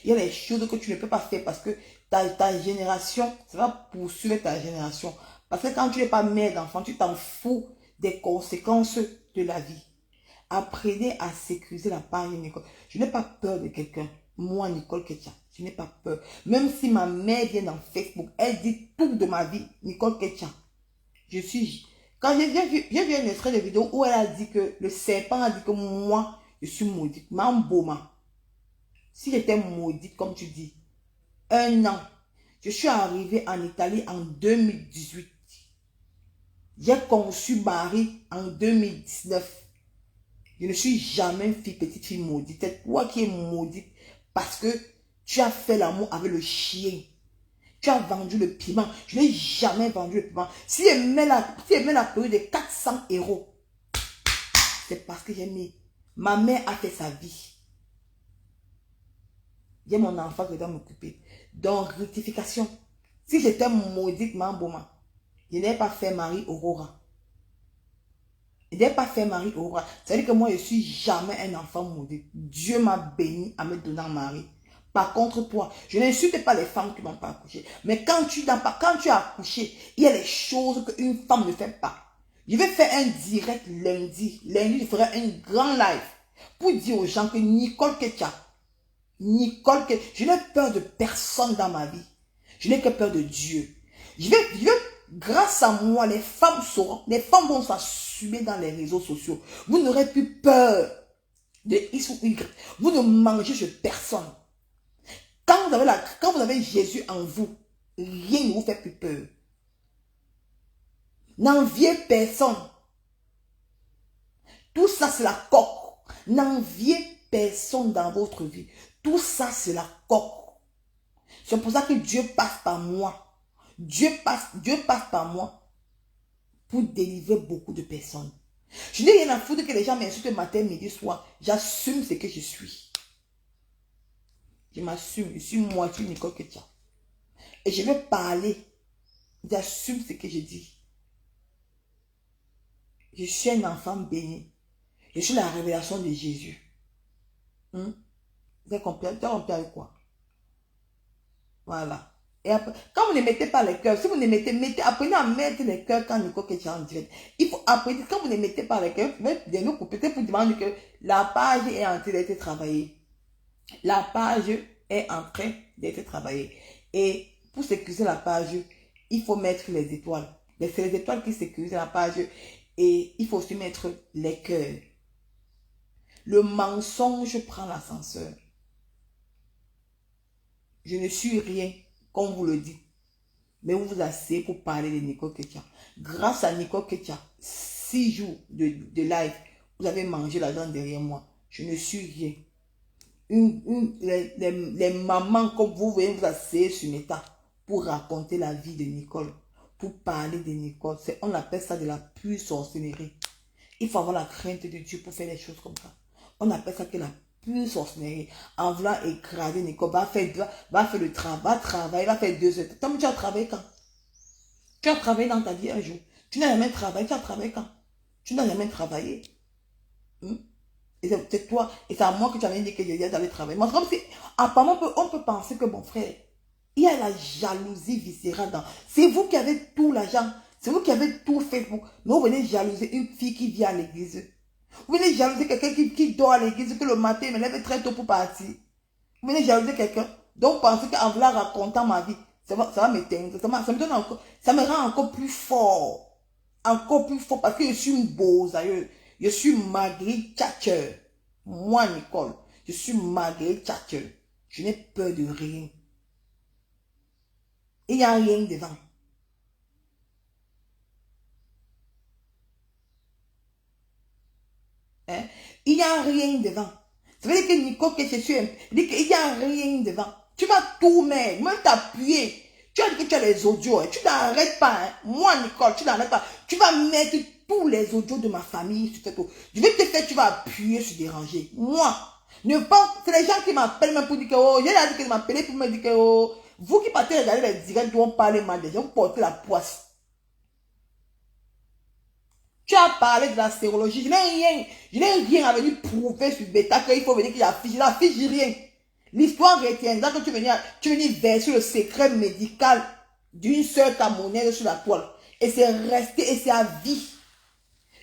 Il y a des choses que tu ne peux pas faire parce que ta génération, ça va poursuivre ta génération. Parce que quand tu n'es pas mère d'enfant, tu t'en fous des conséquences de la vie. Apprenez à sécuriser la page de Nicole. Je n'ai pas peur de quelqu'un. Moi, Nicole Ketia, je n'ai pas peur. Même si ma mère vient dans Facebook, elle dit tout de ma vie. Nicole Ketia. Je suis... Quand j'ai vu un extrait de vidéo où elle a dit que le serpent a dit que moi, je suis maudite. Mamboma. Si j'étais maudite, comme tu dis, 1 an. Je suis arrivée en Italie en 2018. J'ai conçu Marie en 2019. Je ne suis jamais une petite fille maudite. C'est toi qui es maudite parce que tu as fait l'amour avec le chien. Tu as vendu le piment. Je n'ai jamais vendu le piment. Si elle met la période de 400 €, c'est parce que j'ai mis. Ma mère a fait sa vie. J'ai mon enfant qui doit m'occuper. Donc, rectification. Si j'étais maudite, Mamboma, je n'ai pas fait Marie Aurora. Je n'ai pas fait Marie Aurora. C'est-à-dire que moi, je ne suis jamais un enfant maudit. Dieu m'a béni à me donner un mari. Par contre, toi, je n'insulte pas les femmes qui n'ont pas accouché. Mais quand tu as accouché, il y a des choses qu'une femme ne fait pas. Je vais faire un direct lundi. Lundi, je ferai un grand live pour dire aux gens que Nicole Ketia, je n'ai peur de personne dans ma vie. Je n'ai que peur de Dieu. Grâce à moi, les femmes sauront, les femmes vont s'assumer dans les réseaux sociaux. Vous n'aurez plus peur de X ou Y. Vous ne mangez sur personne. Quand vous avez Jésus en vous, rien ne vous fait plus peur. N'enviez personne. Tout ça, c'est la coque. N'enviez personne dans votre vie. Tout ça, c'est la coque. C'est pour ça que Dieu passe par moi. Dieu passe par moi pour délivrer beaucoup de personnes. Je n'ai rien à foutre que les gens m'insultent matin, midi, soir. J'assume ce que je suis. Je m'assume. Je suis moitié Nicole Ketia. Et je vais parler. J'assume ce que je dis. Je suis un enfant béni. Je suis la révélation de Jésus. Vous avez compris avec quoi? Voilà. Et après, quand vous ne mettez pas les cœurs, si vous ne mettez, apprenez à mettre les cœurs quand Nicole Ketia en direct. Il faut apprendre, quand vous ne mettez pas les cœurs, vous pouvez nous couper, peut-être pour demander que la page est en train d'être travaillée. La page est en train d'être travaillée. Et pour sécuriser la page, il faut mettre les étoiles. C'est les étoiles qui sécurisent la page. Et il faut aussi mettre les cœurs. Le mensonge prend l'ascenseur. Je ne suis rien, comme vous le dites. Mais vous vous asseyez pour parler de Nicole Ketia. Grâce à Nicole Ketia, 6 jours de live, vous avez mangé l'argent derrière moi. Je ne suis rien. Les mamans comme vous voyez vous asseyez sur Meta pour raconter la vie de Nicole. Pour parler de Nicole. On appelle ça de la pure sorcellerie. Il faut avoir la crainte de Dieu pour faire des choses comme ça. On appelle ça que la pure sorcellerie. En voulant écraser Nicole, va faire le travail, va faire 2 heures. Toi, tu as travaillé quand? Tu as travaillé dans ta vie un jour. Tu n'as jamais travaillé. Tu as travaillé quand? Tu n'as jamais travaillé. Et c'est toi, et c'est à moi que tu avais dit que j'allais d'aller travailler. Moi, c'est comme si, apparemment, on peut penser que, mon frère, il y a la jalousie viscérale dans. C'est vous qui avez tout l'argent. C'est vous qui avez tout fait. Mais vous venez jalouser une fille qui vient à l'église. Vous venez jalouser quelqu'un qui dort à l'église, que le matin, il me lève très tôt pour partir. Vous venez jalouser quelqu'un. Donc, pensez qu'en voulant raconter ma vie, ça va m'éteindre. Ça me rend encore plus fort. Encore plus fort parce que je suis une bozailleuse. Je suis Marguerite Thatcher. Moi, Nicole, je suis Marguerite Thatcher. Je n'ai peur de rien. Il n'y a rien devant. Il n'y a rien devant. Ça veut dire que Nicole, que je suis il n'y a rien devant. Tu vas tout mettre, même t'appuyer. Tu as dit que tu as les audios. Tu n'arrêtes pas. Moi, Nicole, tu n'arrêtes pas. Tu vas mettre tous les audios de ma famille. Je vais te faire, tu vas appuyer sur déranger. Moi, ne pas. C'est les gens qui m'appellent même pour dire que, oh, j'ai dit qu'ils m'appelaient pour me dire que, oh, vous qui partez regarder les directs où on parle mal des gens, vous portez la poisse. Tu as parlé de la sérologie. Je n'ai rien à venir prouver sur Beta qu'il faut venir qu'il affiche. Il n'affiche rien. L'histoire retiendra que tu venais verser le secret médical d'une sœur camerounaise sur la toile. Et c'est resté et c'est à vie.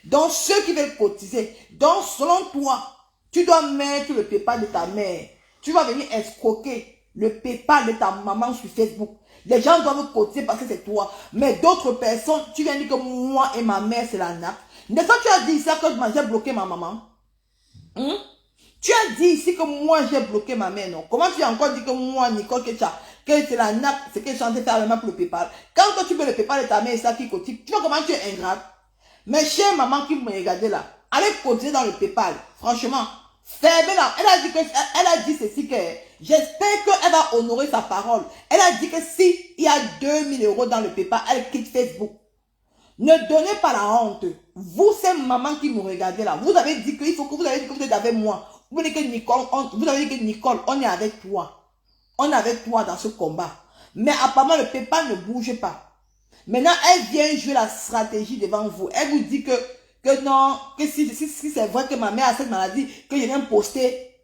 Donc, ceux qui veulent cotiser, donc selon toi, tu dois mettre le PayPal de ta mère. Tu vas venir escroquer le PayPal de ta maman sur Facebook. Les gens doivent cotiser parce que c'est toi. Mais d'autres personnes, tu viens dire que moi et ma mère, c'est la nappe. N'est-ce pas que tu as dit ça que j'ai bloqué ma maman? Tu as dit ici que moi, j'ai bloqué ma mère, non? Comment tu as encore dit que moi, Nicole, que c'est la nappe, c'est que je suis en train de faire le même pour le PayPal? Quand toi, tu veux le PayPal de ta mère et ça qui cotise, tu vois comment tu es ingrate? Mes chères mamans qui me regardaient là, allez cotiser dans le PayPal. Franchement, fermez là. Elle a dit ceci que j'espère qu'elle va honorer sa parole. Elle a dit que si il y a 2000 € dans le PayPal, elle quitte Facebook. Ne donnez pas la honte. Vous, ces mamans qui me regardez là, vous avez dit qu'il faut que vous avez dit que vous êtes avec moi. Vous avez dit que Nicole, on est avec toi. On est avec toi dans ce combat. Mais apparemment, le PayPal ne bouge pas. Maintenant, elle vient jouer la stratégie devant vous. Elle vous dit que non, que si c'est vrai que ma mère a cette maladie, que je viens poster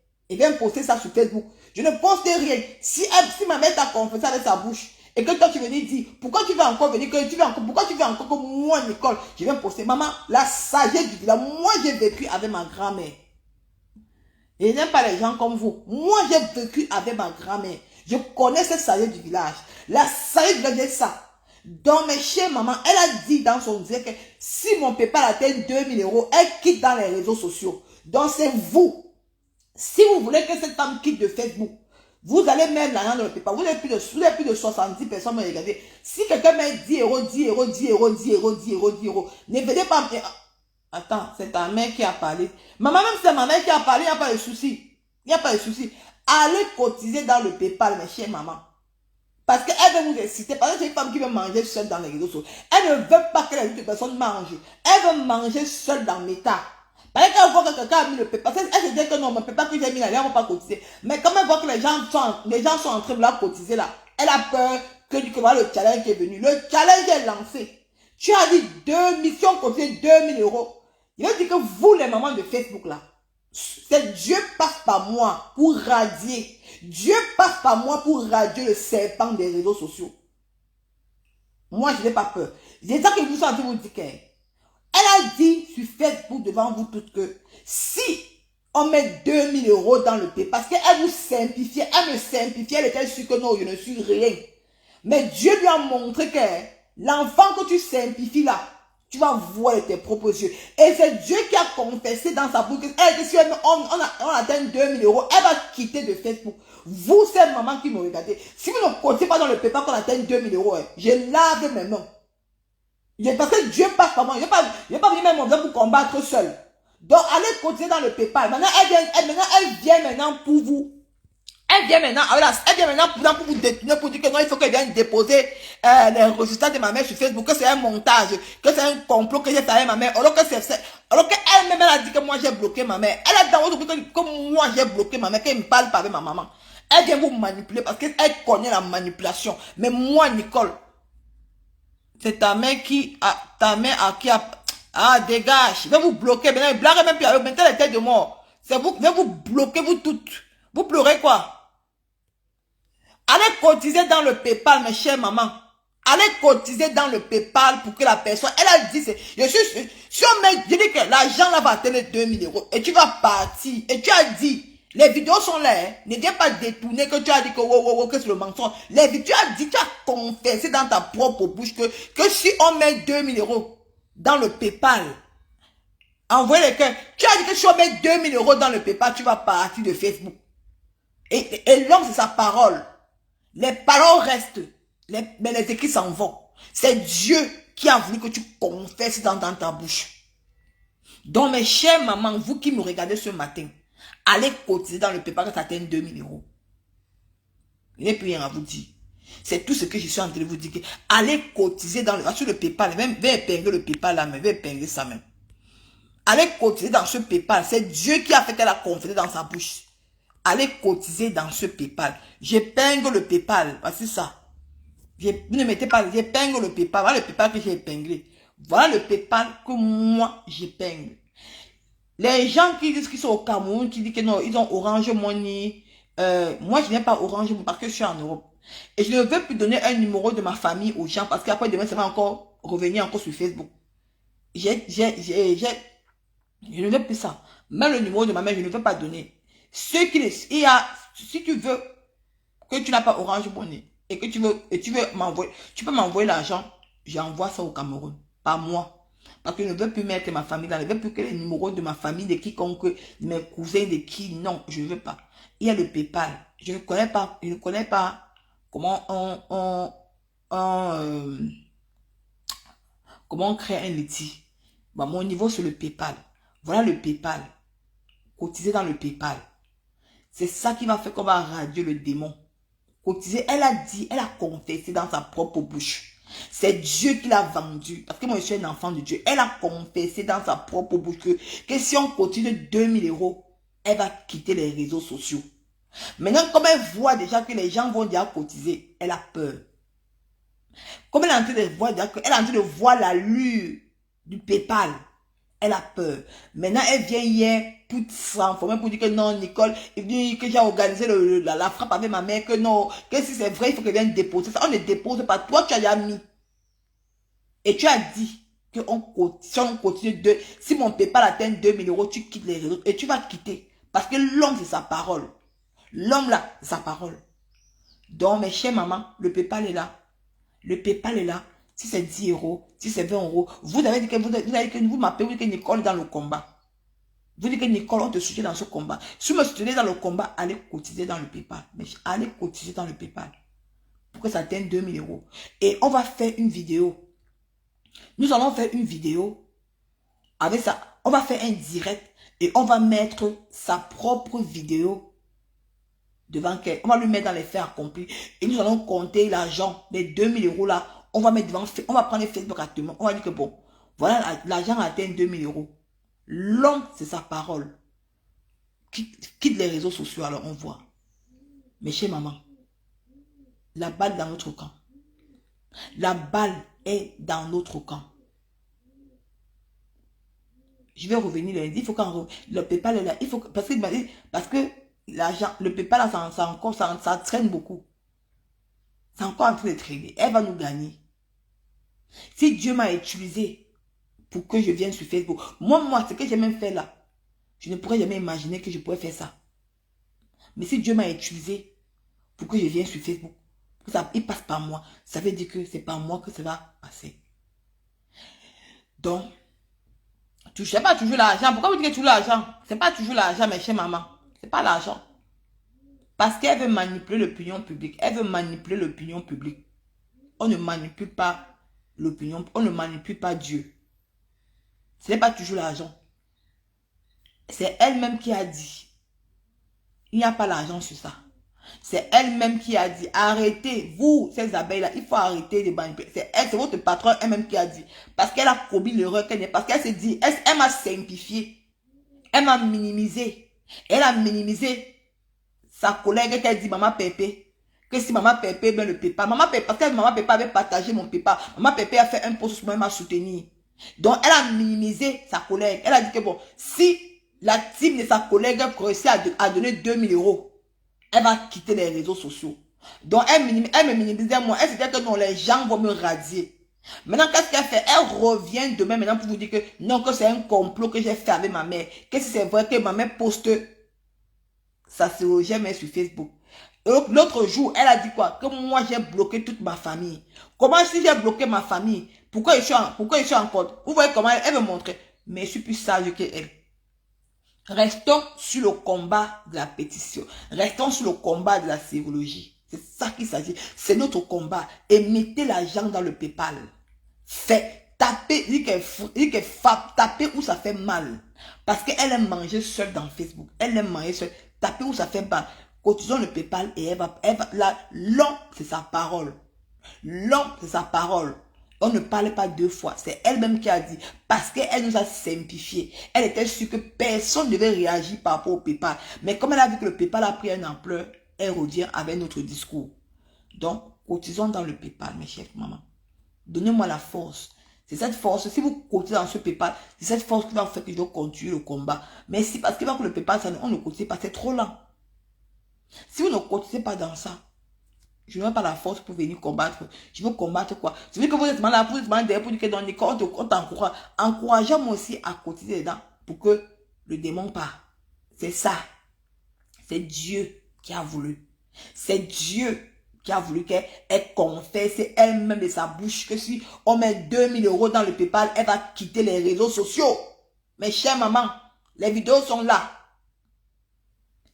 ça sur Facebook. Je ne poste rien. Si ma mère t'a confessé avec sa bouche, et que toi tu venais dire, pourquoi tu veux encore venir, pourquoi tu veux encore que moi, Nicole, je viens poster. Maman, la sagesse du village, moi j'ai vécu avec ma grand-mère. Et je n'aime pas les gens comme vous. Moi j'ai vécu avec ma grand-mère. Je connais cette sagesse du village. La sagesse du village, c'est ça. Donc, mes chers mamans, elle a dit dans son disque que si mon PayPal atteint 2000 €, elle quitte dans les réseaux sociaux. Donc, c'est vous. Si vous voulez que cette femme quitte de Facebook, vous allez mettre l'argent dans le PayPal. Vous avez plus de 70 personnes me regarder. Si quelqu'un met 10 €, 10 €, 10 €, 10 €, 10 €, 10 €, ne venez pas. Attends, c'est ta mère qui a parlé. Maman, même si c'est ma mère qui a parlé, il n'y a pas de souci. Il n'y a pas de souci. Allez cotiser dans le PayPal, mes chers mamans. Parce qu'elle veut vous exciter. Parce que c'est une femme qui veut manger seule dans les réseaux sociaux. Elle ne veut pas que les autres personnes mangent. Elle veut manger seule dans l'état. Parce qu'elle voit que quelqu'un a mis le PayPal. Parce qu'elle se dit que non, mon PayPal que j'ai mis là, elle ne va pas cotiser. Mais quand elle voit que les gens sont en train de la cotiser là, elle a peur que voilà le challenge qui est venu. Le challenge est lancé. Tu as dit 2000, si on cotisait 2000 €. Il veut dire que vous, les mamans de Facebook là, c'est Dieu passe par moi pour radier. Dieu passe par moi pour radier le serpent des réseaux sociaux. Moi, je n'ai pas peur. C'est ça que vous sentez vous dire. Elle a dit sur Facebook devant vous toutes que si on met 2000 € dans le pays, parce qu'elle vous simplifiait, elle me simplifiait, elle était sûre que non, je ne suis rien. Mais Dieu lui a montré que l'enfant que tu simplifies là, tu vas voir tes propres yeux. Et c'est Dieu qui a confessé dans sa bouche. Elle dit, si on atteint 2000 €, elle va quitter de Facebook. Vous, ces mamans qui me regardez, si vous ne comptez pas dans le PayPal qu'on atteigne 2000 €, je lave mes mains. Parce que Dieu passe par moi. Je ne vais pas venir même pour combattre seul. Donc, allez continuer dans le PayPal. Maintenant, elle vient maintenant pour vous. Elle vient maintenant pour vous détourner, pour dire que non, il faut qu'elle vienne déposer les résultats de ma mère sur Facebook, que c'est un montage, que c'est un complot que j'ai fait avec ma mère, alors qu'elle-même, elle a dit que moi j'ai bloqué ma mère. Elle a dans votre que moi j'ai bloqué ma mère, qu'elle ne parle pas avec ma maman. Elle vient vous manipuler parce qu'elle connaît la manipulation. Mais moi, Nicole, c'est ta mère qui dégage. Je vais vous bloquer. Maintenant, elle blague même plus avec maintenant la tête de mort. C'est vous, je vais vous bloquer, vous toutes. Vous pleurez quoi? Allez cotiser dans le PayPal, mes chères mamans. Allez cotiser dans le PayPal pour que la personne, elle a dit, si on met, je dis que l'argent là va atteindre 2000 € et tu vas partir. Et tu as dit, les vidéos sont là, hein. Ne viens pas détourner que tu as dit que c'est le mensonge. Tu as dit, tu as confessé dans ta propre bouche que si on met 2000 € dans le PayPal, envoyez les cœurs. Tu as dit que si on met 2000 € dans le PayPal, tu vas partir de Facebook. Et l'homme, c'est sa parole. Les paroles restent, mais les écrits s'en vont. C'est Dieu qui a voulu que tu confesses dans ta bouche. Donc, mes chères mamans, vous qui me regardez ce matin, allez cotiser dans le PayPal que ça atteigne 2000 €. Il n'y a plus rien à vous dire. C'est tout ce que je suis en train de vous dire. Allez cotiser sur le PayPal. Même, vais épingler le PayPal là, mais vais épingler ça même. Allez cotiser dans ce PayPal. C'est Dieu qui a fait qu'elle a confessé dans sa bouche. Allez cotiser dans ce PayPal. J'épingle le PayPal. Voici ça. Vous ne mettez pas, j'épingle le PayPal. Voilà le PayPal que j'ai épinglé. Voilà le PayPal que moi j'épingle. Les gens qui disent qu'ils sont au Cameroun, qui disent que non, ils ont Orange Money, moi, je n'ai pas Orange parce que je suis en Europe. Et je ne veux plus donner un numéro de ma famille aux gens parce qu'après demain, ça va encore revenir encore sur Facebook. Je ne veux plus ça. Même le numéro de ma mère, je ne veux pas donner. Si tu veux que tu n'as pas Orange Money et que tu veux m'envoyer, tu peux m'envoyer l'argent, j'envoie ça au Cameroun. Pas moi. Parce que je ne veux plus mettre ma famille dans, je ne veux plus que les numéros de ma famille, de quiconque, de mes cousins, de qui, non, je ne veux pas. Il y a le PayPal. Je ne connais pas comment comment on crée un litige. Bon, mon niveau, c'est le PayPal. Voilà le PayPal. Cotiser dans le PayPal. C'est ça qui va faire qu'on va radier le démon. Cotiser, elle a dit, elle a confessé dans sa propre bouche. C'est Dieu qui l'a vendu. Parce que moi, je suis un enfant de Dieu. Elle a confessé dans sa propre bouche que si on cotise 2000 €, elle va quitter les réseaux sociaux. Maintenant, comme elle voit déjà que les gens vont déjà cotiser, elle a peur. Comme elle est en train de voir, elle est en train de voir l'allure du PayPal. Elle a peur. Maintenant, elle vient hier pour s'informer, pour dire que non, Nicole, il dit que j'ai organisé la frappe avec ma mère, que non, que si c'est vrai, il faut qu'elle vienne déposer ça. On ne dépose pas. Toi, tu as déjà mis. Et tu as dit que si on continue si mon PayPal atteint 2000 €, tu quittes les réseaux. Et tu vas quitter. Parce que l'homme, c'est sa parole. L'homme, là, c'est sa parole. Donc, mes chers mamans, le PayPal est là. Le PayPal est là. Si c'est 10 €, si c'est 20 €, vous avez dit que vous m'appelez, vous dites que Nicole est dans le combat. Vous dites que Nicole, on te soutient dans ce combat. Si vous me soutenez dans le combat, allez cotiser dans le PayPal. Mais allez cotiser dans le PayPal. Pour que ça atteigne 2000 €. Et on va faire une vidéo. Nous allons faire une vidéo. Avec ça, on va faire un direct. Et on va mettre sa propre vidéo devant qu'elle. On va lui mettre dans les faits accomplis. Et nous allons compter l'argent, les 2000 € là. On va mettre devant, on va prendre Facebook actuellement. On va dire que bon, voilà, l'argent atteint 2000 €. L'homme, c'est sa parole. Quitte les réseaux sociaux, alors on voit. Mais chez maman, la balle est dans notre camp. La balle est dans notre camp. Je vais revenir lundi. Il faut qu'on le PayPal est là. Il faut parce que l'argent, le PayPal là, ça traîne beaucoup. C'est encore en train de traîner. Elle va nous gagner. Si Dieu m'a utilisé pour que je vienne sur Facebook, moi, ce que j'ai même fait là, je ne pourrais jamais imaginer que je pourrais faire ça. Mais si Dieu m'a utilisé pour que je vienne sur Facebook, il passe par moi, ça veut dire que c'est par moi que ça va passer. Donc, tu sais pas toujours l'argent. Pourquoi vous dites que toujours l'argent? C'est pas toujours l'argent, mes chers mamans. C'est pas l'argent. Parce qu'elle veut manipuler l'opinion publique. Elle veut manipuler l'opinion publique. On ne manipule pas l'opinion. On ne manipule pas Dieu. Ce n'est pas toujours l'argent. C'est elle-même qui a dit. Il n'y a pas l'argent sur ça. C'est elle-même qui a dit. Arrêtez, vous, ces abeilles-là, il faut arrêter de manipuler. C'est votre patron elle-même qui a dit. Parce qu'elle a commis l'erreur qu'elle n'est. Parce qu'elle s'est dit, elle m'a simplifié. Elle m'a minimisé. Elle a minimisé sa collègue qui a dit, Maman Pépé. Que si Maman Pépé, ben le PayPal. Maman Pépé, parce que Maman Pépé avait partagé mon PayPal. Maman Pépé a fait un post sur moi, elle m'a soutenu. Donc, elle a minimisé sa collègue. Elle a dit que bon, si la team de sa collègue réussit à donner 2000 €, elle va quitter les réseaux sociaux. Donc, elle me minimisait moi. Elle se disait que non, les gens vont me radier. Maintenant, qu'est-ce qu'elle fait? Elle revient demain maintenant pour vous dire que non, que c'est un complot que j'ai fait avec ma mère. Que si c'est vrai que ma mère poste sa chirurgie mais sur Facebook. L'autre jour, elle a dit quoi? Que moi, j'ai bloqué toute ma famille. Comment si j'ai bloqué ma famille? Pourquoi je suis en code? Vous voyez comment elle veut montrer? Mais je suis plus sage qu'elle. Restons sur le combat de la pétition. Restons sur le combat de la sérologie. C'est ça qu'il s'agit. C'est notre combat. Et mettez l'argent dans le PayPal. Tapez, tapez où ça fait mal. Parce qu'elle aime manger seule dans Facebook. Elle aime manger seule. Tapez où ça fait mal. Cotisons le PayPal et elle va l'homme, c'est sa parole. L'homme, c'est sa parole. On ne parle pas deux fois. C'est elle-même qui a dit. Parce qu'elle nous a simplifié. Elle était sûre que personne ne devait réagir par rapport au PayPal. Mais comme elle a vu que le PayPal a pris une ampleur, elle revient avec notre discours. Donc, cotisons dans le PayPal, mes chers mamans. Donnez-moi la force. C'est cette force. Si vous cotisez dans ce PayPal, c'est cette force qui va faire que je dois continuer le combat. Mais si, parce que le PayPal, on ne cotise pas, c'est trop lent. Si vous ne cotisez pas dans ça, je n'ai pas la force pour venir combattre. Je veux combattre quoi? Je veux que vous êtes malade, vous êtes malade pour dire que dans l'école, on t'encourage. Encouragez-moi aussi à cotiser dedans pour que le démon part. C'est ça. C'est Dieu qui a voulu. C'est Dieu qui a voulu qu'elle confesse elle-même de sa bouche que si on met 2000 € dans le PayPal, elle va quitter les réseaux sociaux. Mes chères mamans, les vidéos sont là.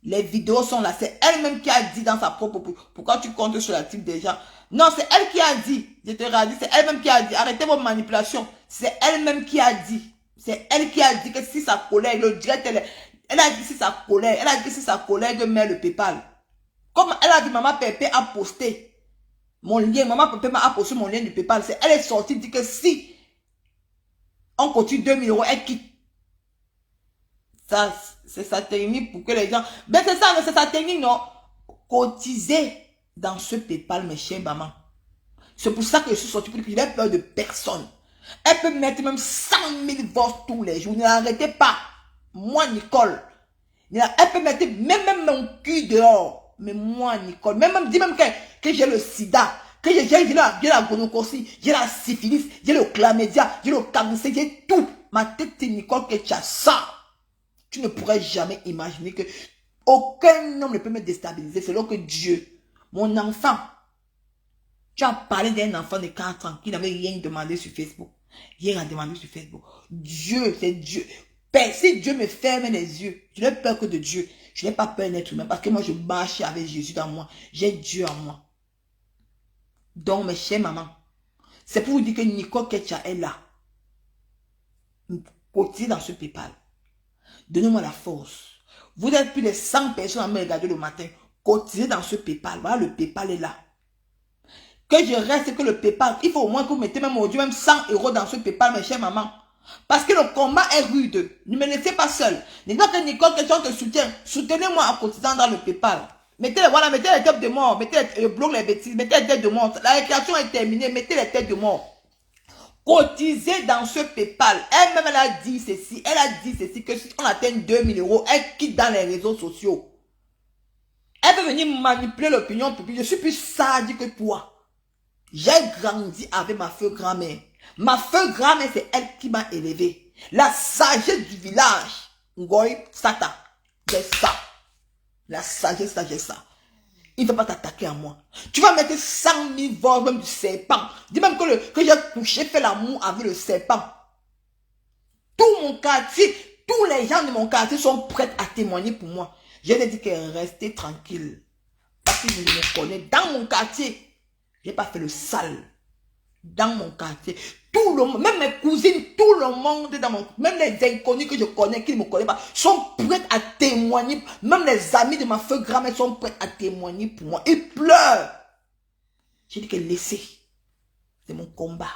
Les vidéos sont là. C'est elle-même qui a dit dans sa propre bouche. Pourquoi tu comptes sur la type des gens? Non, c'est elle qui a dit. Je te redis, c'est elle-même qui a dit. Arrêtez vos manipulations. C'est elle-même qui a dit. C'est elle qui a dit que si sa collègue, le direct, elle a dit si sa collègue, elle a dit si sa collègue met le PayPal. Comme elle a dit, maman Pépé a posté mon lien. Maman Pépé a posté mon lien du PayPal. Elle est sortie, dit que si on continue 2000 €, elle quitte. Ça, c'est sa technique pour que les gens... Ben c'est ça, c'est sa technique, non? Cotiser dans ce PayPal, mes chers mamans. C'est pour ça que je suis sortie, pour qu'il ait peur de personne. Elle peut mettre même 100 000 votes tous les jours. Ne l'arrêtez pas. Moi, Nicole. Elle peut mettre même mon cul dehors. Mais moi, Nicole, dis même que j'ai le sida, que j'ai la gonococcie, j'ai la syphilis, j'ai le chlamydia, j'ai le cancer, j'ai tout. Ma tête, c'est Nicole que tu as ça. Tu ne pourrais jamais imaginer que aucun homme ne peut me déstabiliser. C'est là que Dieu, mon enfant, tu as parlé d'un enfant de 4 ans qui n'avait rien demandé sur Facebook. Rien à demander sur Facebook. Dieu, c'est Dieu. Si Dieu me ferme les yeux, je n'ai peur que de Dieu. Je n'ai pas peur d'être humain parce que moi je marche avec Jésus dans moi. J'ai Dieu en moi. Donc mes chères mamans, c'est pour vous dire que Nicole Ketcha est là. Cotisez dans ce PayPal. Donnez-moi la force. Vous êtes plus de 100 personnes à me regarder le matin. Cotisez dans ce PayPal. Voilà, le PayPal est là. Que je reste que le PayPal. Il faut au moins que vous mettez même aujourd'hui même 100 € dans ce PayPal, mes chères mamans. Parce que le combat est rude. Ne me laissez pas seul. Dites-moi que Nicole Ketcha te soutient. Soutenez-moi en cotisant dans le PayPal. Mettez les têtes de mort. Mettez les blocs, les bêtises. Mettez les têtes de mort. La récréation est terminée. Mettez les têtes de mort. Cotisez dans ce PayPal. Elle-même, elle a dit ceci. Elle a dit ceci, que si on atteint 2000 €, elle quitte dans les réseaux sociaux. Elle peut venir manipuler l'opinion publique. Je suis plus sadique que toi. J'ai grandi avec ma feu grand-mère. Ma feu grand-mère, c'est elle qui m'a élevé. La sagesse du village. Ngoy Sata. J'ai ça. La sagesse, j'ai ça. Il ne va pas t'attaquer à moi. Tu vas mettre 100 000 voix même du serpent. Dis même que j'ai couché, fait l'amour avec le serpent. Tout mon quartier, tous les gens de mon quartier sont prêts à témoigner pour moi. Je leur ai dit que restez tranquille. Parce que je me connais dans mon quartier. Je n'ai pas fait le sale. Dans mon quartier. Tout le monde, même mes cousines, tout le monde dans mon... Même les inconnus que je connais, qui ne me connaissent pas, sont prêts à témoigner. Même les amis de ma feu grand-mère sont prêts à témoigner pour moi. Ils pleurent. J'ai dit que laissez. C'est mon combat.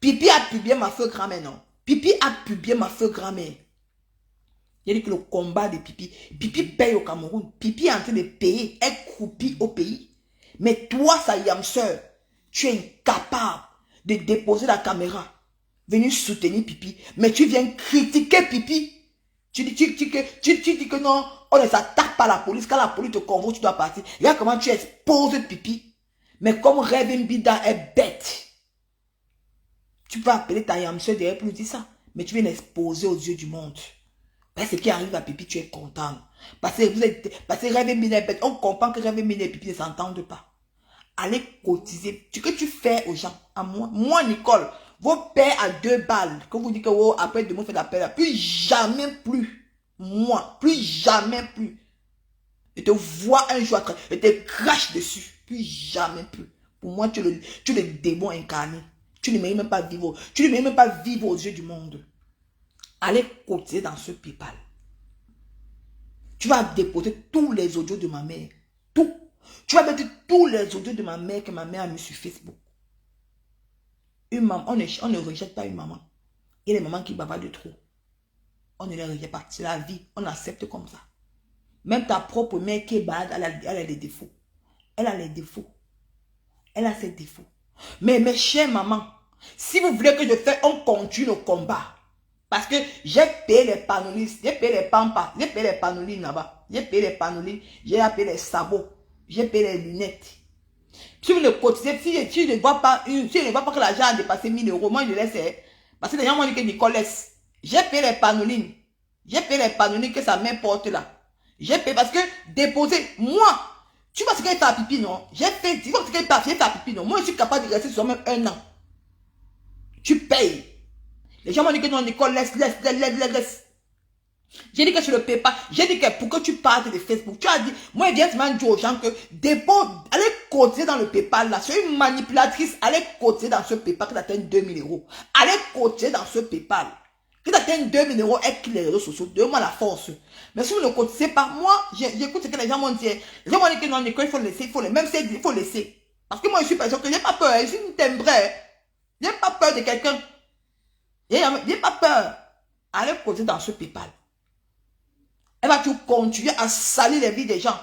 Pipi a publié ma feu grand-mère, non. Pipi a publié ma feu grand-mère. J'ai dit que le combat de Pipi. Pipi paye au Cameroun. Pipi est en train de payer. Elle croupit au pays. Mais toi, sa yamseur, tu es incapable de déposer la caméra, venir soutenir Pipi, mais tu viens critiquer Pipi. Tu dis que non, on ne s'attaque pas à la police. Quand la police te convoque, tu dois partir. Regarde comment tu exposes Pipi. Mais comme Reverend Bida est bête, tu peux appeler ta yamseur derrière pour lui dire ça. Mais tu viens l'exposer aux yeux du monde. Parce que ce qui arrive à Pipi, tu es content. Parce que Reverend Bida est bête. On comprend que Reverend Bida et Pipi ne s'entendent pas. Allez cotiser. Ce que tu fais aux gens, à moi Nicole, vos pères à 2 balles, que vous dites que oh, après demain, faites l'appel, plus jamais plus. Moi, plus jamais plus. Je te vois un jour, je te crache dessus. Plus jamais plus. Pour moi, tu es le démon incarné. Tu ne mérites même pas vivre. Tu ne mérites même pas vivre aux yeux du monde. Allez cotiser dans ce PayPal. Tu vas déposer tous les audios de ma mère. Tout. Tu vas mettre tous les audios de ma mère que ma mère a mis sur Facebook. Une maman, on ne rejette pas une maman. Il y a des mamans qui bavardent de trop. On ne les rejette pas. C'est la vie. On accepte comme ça. Même ta propre mère qui est balade, elle a des défauts. Elle a les défauts. Elle a ses défauts. Mais mes chères mamans, si vous voulez que je fasse, on continue le combat. Parce que j'ai payé les panolistes, j'ai payé les pampas, j'ai payé les panolines là-bas. J'ai payé les panolines, j'ai payé les sabots, j'ai payé les lunettes. Si vous ne cotisez, si je ne vois pas que l'argent a dépassé 1000 euros, moi je laisse. Parce que les gens m'ont dit que Nicole laisse. J'ai payé les panolines. J'ai payé les panolines que sa mère porte là. J'ai payé parce que déposer, moi, tu vois ce qu'elle fait à pipi, non? J'ai fait, tu vois ce qu'elle fait à pipi, non? Moi je suis capable de rester sur même 1 an. Tu payes. Les gens m'ont dit que non, Nicole, laisse. J'ai dit que je ne le paye pas. J'ai dit que pour que tu parles de Facebook, tu as dit, moi, je viens de dire aux gens que dépôt, allez cotiser dans le PayPal là. C'est une manipulatrice, allez cotiser dans ce PayPal qui t'atteint 2000 euros. Allez cotiser dans ce PayPal. Qui t'atteint 2000 euros, elle quitte les réseaux sociaux. Donne-moi la force. Mais si vous ne cotisez pas, moi, j'écoute ce que les gens m'ont dit. Les gens m'ont dit que non, Nicole, il faut laisser, même si il faut laisser. Parce que moi, je suis personne que j'ai pas peur. Je suis une timbrée. J'ai pas peur de quelqu'un. J'ai pas peur. Allez cotiser dans ce PayPal. Elle va toujours continuer à salir les vies des gens.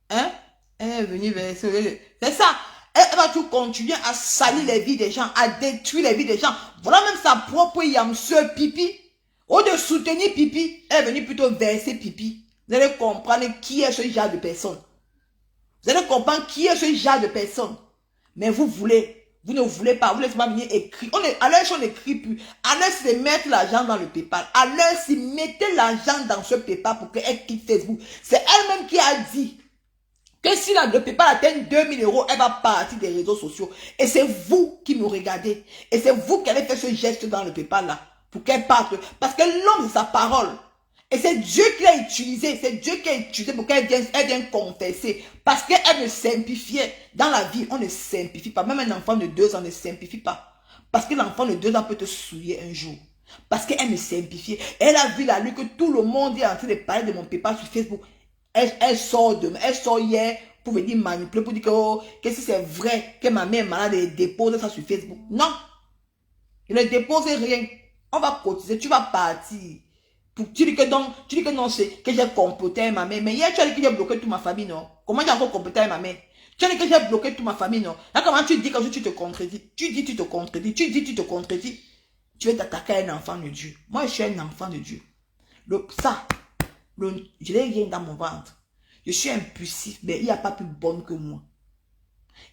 Hein? Elle est venue vers... C'est ça. Elle va toujours continuer à salir les vies des gens, à détruire les vies des gens. Voilà même sa propre yamse pipi. Au de soutenir pipi, elle est venue plutôt verser pipi. Vous allez comprendre qui est ce genre de personne. Vous allez comprendre qui est ce genre de personne. Mais vous ne voulez pas, vous laissez pas venir écrire. À l'heure, on n'écrit plus. À l'heure, c'est mettre l'argent dans le PayPal. À l'heure, c'est mettez l'argent dans ce PayPal pour qu'elle quitte Facebook. C'est elle-même qui a dit que si le PayPal atteint 2000 euros, elle va partir des réseaux sociaux. Et c'est vous qui me regardez. Et c'est vous qui allez faire ce geste dans le PayPal là. Pour qu'elle parte. Parce que l'homme, c'est sa parole. Et c'est Dieu qui l'a utilisé. C'est Dieu qui a utilisé pour qu'elle vienne confesser. Parce qu'elle ne simplifiait. Dans la vie, on ne simplifie pas. Même un enfant de 2 ans ne simplifie pas. Parce que l'enfant de 2 ans peut te souiller un jour. Parce qu'elle ne simplifiait. Elle a vu la lutte que tout le monde est en train de parler de mon PayPal sur Facebook. Elle sort demain. Elle sort hier pour venir manipuler. Pour dire que, oh, que si c'est vrai que ma mère est malade et dépose ça sur Facebook. Non. Je ne dépose rien. On va cotiser. Tu vas partir. Tu dis que non, c'est que j'ai comploté avec ma mère. Mais hier, tu as dit que j'ai bloqué toute ma famille, non? Comment j'ai encore comploté avec ma mère? Tu as dit que j'ai bloqué toute ma famille, non? Là, comment tu dis que tu te contredis? Tu dis, tu te contredis. Tu dis, tu te contredis. Tu veux t'attaquer à un enfant de Dieu. Moi, je suis un enfant de Dieu. Je n'ai rien dans mon ventre. Je suis impulsif, mais il n'y a pas plus bonne que moi.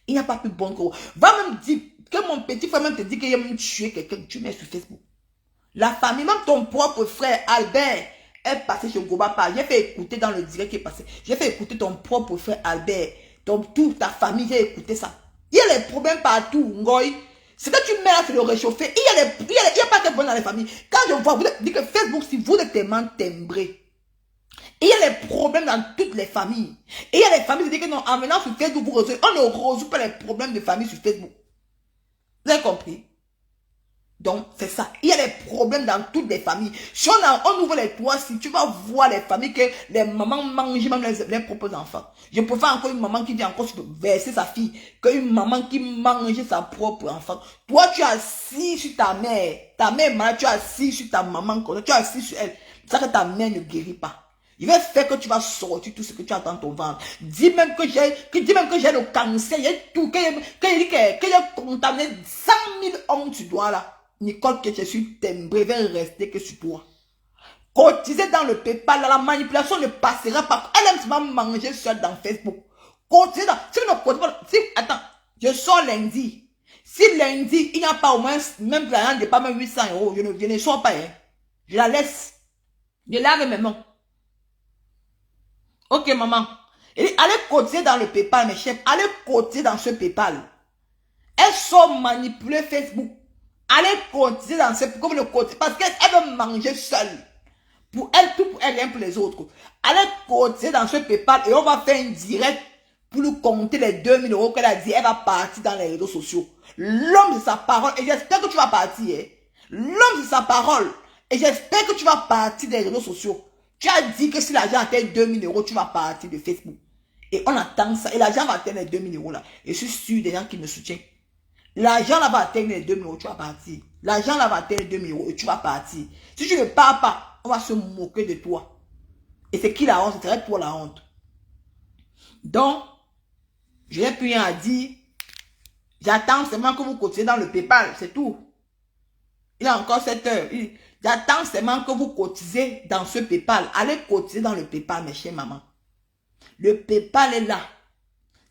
Il n'y a pas plus bonne que moi. Va même dire que mon petit frère même te dit qu'il a même tué quelqu'un. Tu mets sur Facebook. La famille, même ton propre frère Albert est passé chez Gobapa. J'ai fait écouter dans le direct qui est passé. J'ai fait écouter ton propre frère Albert. Toute ta famille, j'ai écouté ça. Il y a des problèmes partout, Ngoï. Ce que tu mets là, c'est le réchauffer. Il y a pas de problème dans les familles. Quand je vois, vous dites que Facebook, si vous êtes tellement timbré, il y a des problèmes dans toutes les familles. Et il y a des familles qui disent que non, en venant sur Facebook, on ne résout pas les problèmes de famille sur Facebook. Vous avez compris? Donc, c'est ça. Il y a des problèmes dans toutes les familles. Si on ouvre les toits, si tu vas voir les familles que les mamans mangent même les propres enfants. Je préfère encore une maman qui vient encore verser sa fille qu'une maman qui mange sa propre enfant. Toi, tu es assis sur ta mère. Ta mère malade, tu es assis sur ta maman. Tu es assis sur elle. C'est ça que ta mère ne guérit pas. Il va faire que tu vas sortir tout ce que tu as dans ton ventre. Dis même que j'ai le cancer, j'ai tout, que j'ai contaminé 100 000 hommes tu dois là. Nicole, que je suis timbré, va rester que sur toi. Cotiser dans le PayPal, la manipulation ne passera pas. Elle aime manger seule dans Facebook. Cotiser dans... Si vous ne cotisez pas... Attends, je sors lundi. Si lundi, il n'y a pas au moins, même l'argent de pas même 800 euros, je ne sors pas. Hein. Je la laisse. Je lave mes mains. Ok, maman. Allez cotiser dans le PayPal, mes chefs. Allez cotiser dans ce PayPal. Elles sont manipulées Facebook. Allez cotiser dans ce comme le côté parce qu'elle veut manger seule. Pour elle, tout pour elle, rien pour les autres. Allez cotiser dans ce PayPal et on va faire un direct pour lui compter les 2000 euros qu'elle a dit. Elle va partir dans les réseaux sociaux. L'homme de sa parole. Et j'espère que tu vas partir. Hein. L'homme de sa parole. Et j'espère que tu vas partir des réseaux sociaux. Tu as dit que si l'argent atteint 2000 euros, tu vas partir de Facebook. Et on attend ça. Et l'argent va atteindre les 2000 euros là. Et je suis sûr des gens qui me soutiennent. L'argent là va atteindre les 2000 euros, tu vas partir. L'argent là va atteindre les 2000 euros et tu vas partir. Si tu ne pars pas, on va se moquer de toi. Et c'est qui la honte? C'est toi la honte. Donc, je n'ai plus rien à dire. J'attends seulement que vous continuez dans le PayPal, c'est tout. Il a encore 7 heures. J'attends seulement que vous cotisez dans ce PayPal. Allez cotiser dans le PayPal, mes chers mamans. Le PayPal est là.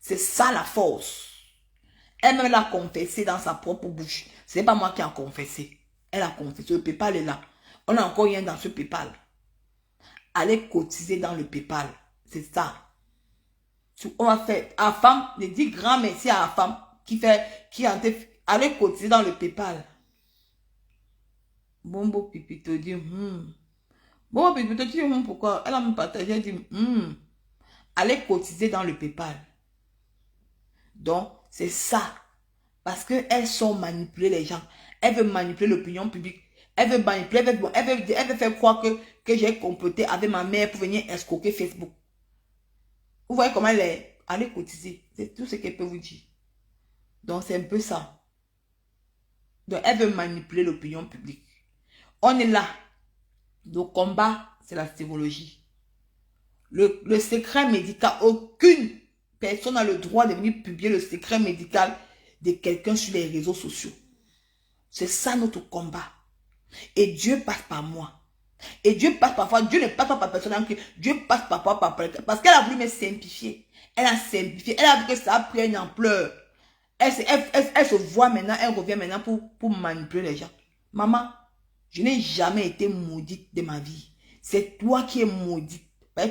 C'est ça la force. Elle-même l'a confessé dans sa propre bouche. Ce n'est pas moi qui ai confessé. Elle a confessé. Le PayPal est là. On n'a encore rien dans ce PayPal. Allez cotiser dans le PayPal. C'est ça. On va faire. À la femme, je dis grand merci à la femme allez cotiser dans le PayPal. Bombo Pipito dit Bombo Pipito dit pourquoi? Elle a me partagé, elle dit allez cotiser dans le PayPal. Donc, c'est ça. Parce qu'elles sont manipulées les gens. Elle veut manipuler l'opinion publique. Elle veut manipuler, elle veut faire croire que j'ai comploté avec ma mère pour venir escroquer Facebook. Vous voyez comment elle est? Allez cotiser. C'est tout ce qu'elle peut vous dire. Donc, c'est un peu ça. Donc, elle veut manipuler l'opinion publique. On est là. Le combat, c'est la sérologie. Le secret médical, aucune personne n'a le droit de venir publier le secret médical de quelqu'un sur les réseaux sociaux. C'est ça notre combat. Et Dieu passe par moi. Et Dieu passe parfois, Dieu ne passe pas par personne, Dieu passe parfois par personne. Parce qu'elle a voulu me simplifier. Elle a simplifié. Elle a vu que ça a pris une ampleur. Elle se voit maintenant, elle revient maintenant pour manipuler les gens. Maman, je n'ai jamais été maudite de ma vie. C'est toi qui es maudite.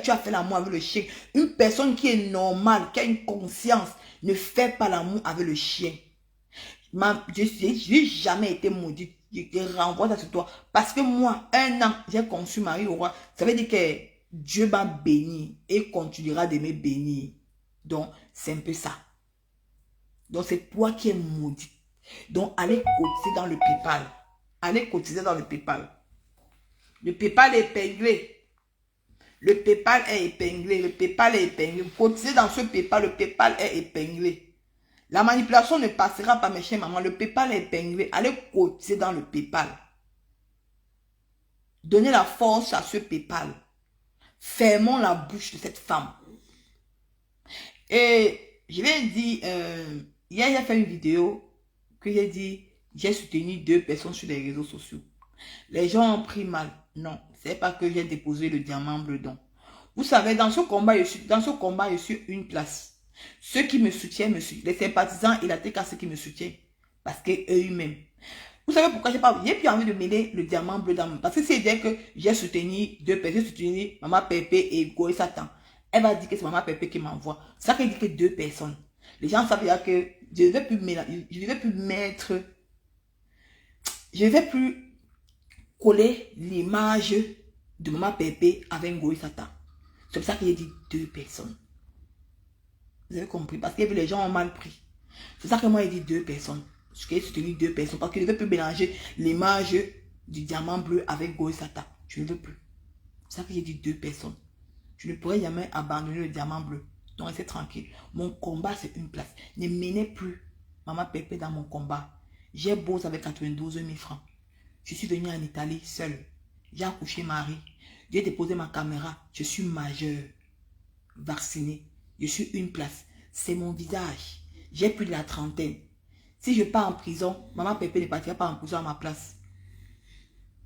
Tu as fait l'amour avec le chien. Une personne qui est normale, qui a une conscience, ne fait pas l'amour avec le chien. Je n'ai jamais été maudite. Je renvoie ça sur toi. Parce que moi, 1 an, j'ai conçu Marie au roi. Ça veut dire que Dieu m'a béni et continuera de me bénir. Donc, c'est un peu ça. Donc, c'est toi qui es maudite. Donc, allez cotiser dans le PayPal. Allez cotiser dans le PayPal. Le PayPal est épinglé. Le PayPal est épinglé. Le PayPal est épinglé. Vous cotisez dans ce PayPal. Le PayPal est épinglé. La manipulation ne passera pas, mes chers mamans. Le PayPal est épinglé. Allez cotiser dans le PayPal. Donnez la force à ce PayPal. Fermons la bouche de cette femme. Et je vais dire, hier j'ai fait une vidéo que j'ai dit, j'ai soutenu 2 personnes sur les réseaux sociaux. Les gens ont pris mal. Non, c'est pas que j'ai déposé le diamant bleu don. Vous savez, dans ce combat, je suis une place. Ceux qui me soutiennent, les sympathisants et la TK, ceux qui me soutiennent. Parce qu'eux-mêmes. Vous savez pourquoi j'ai plus envie de mêler le diamant bleu dans. Parce que c'est dire que j'ai soutenu 2 personnes, j'ai soutenu Maman Pépé et Goé Satan. Elle va dire que c'est Maman Pépé qui m'envoie. Ça qui dit que 2 personnes. Les gens savent dire que je ne vais plus mélanger, je ne vais plus coller l'image de Maman Pépé avec Goé Satan. C'est pour ça que j'ai dit 2 personnes. Vous avez compris? Parce que les gens ont mal pris. C'est ça que moi j'ai dit 2 personnes. J'ai soutenu 2 personnes. Parce que je ne veux plus mélanger l'image du diamant bleu avec Goé Satan. Je ne veux plus. C'est ça que j'ai dit 2 personnes. Je ne pourrais jamais abandonner le diamant bleu. Donc restez tranquille. Mon combat c'est une place. Ne menez plus Maman Pépé dans mon combat. J'ai bossé avec 92 000 francs. Je suis venue en Italie seule. J'ai accouché Marie. J'ai déposé ma caméra. Je suis majeure. Vaccinée. Je suis une place. C'est mon visage. J'ai plus de la trentaine. Si je pars en prison, Maman Pépé ne partira pas en prison à ma place.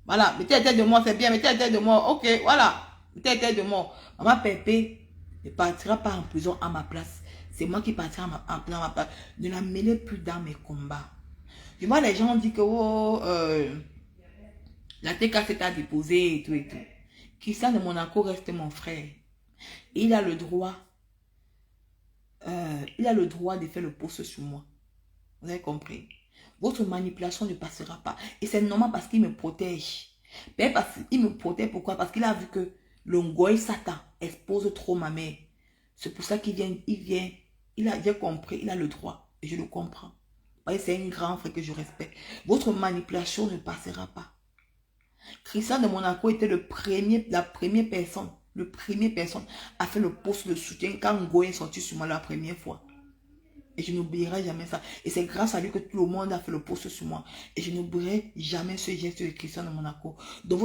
Voilà. Mettez la tête de moi, c'est bien. Mettez la tête de moi. Ok, voilà. Mettez la tête de moi. Maman Pépé ne partira pas en prison à ma place. C'est moi qui partirai en prison à ma place. Ne la mêlez plus dans mes combats. Je vois les gens disent que la TK s'est déposée et tout et tout. Christian de Monaco reste mon frère. Et il a le droit. Il a le droit de faire le poste sur moi. Vous avez compris? Votre manipulation ne passera pas. Et c'est normal parce qu'il me protège. Il me protège pourquoi? Parce qu'il a vu que le Ngoï Satan expose trop ma mère. C'est pour ça qu'il vient. J'ai compris, il a le droit. Et je le comprends. C'est un grand frère que je respecte. Votre manipulation ne passera pas. Christian de Monaco était la première personne. Le premier personne a fait le poste de soutien quand Ngoï est sorti sur moi la première fois. Et je n'oublierai jamais ça. Et c'est grâce à lui que tout le monde a fait le poste sur moi. Et je n'oublierai jamais ce geste de Christian de Monaco. Donc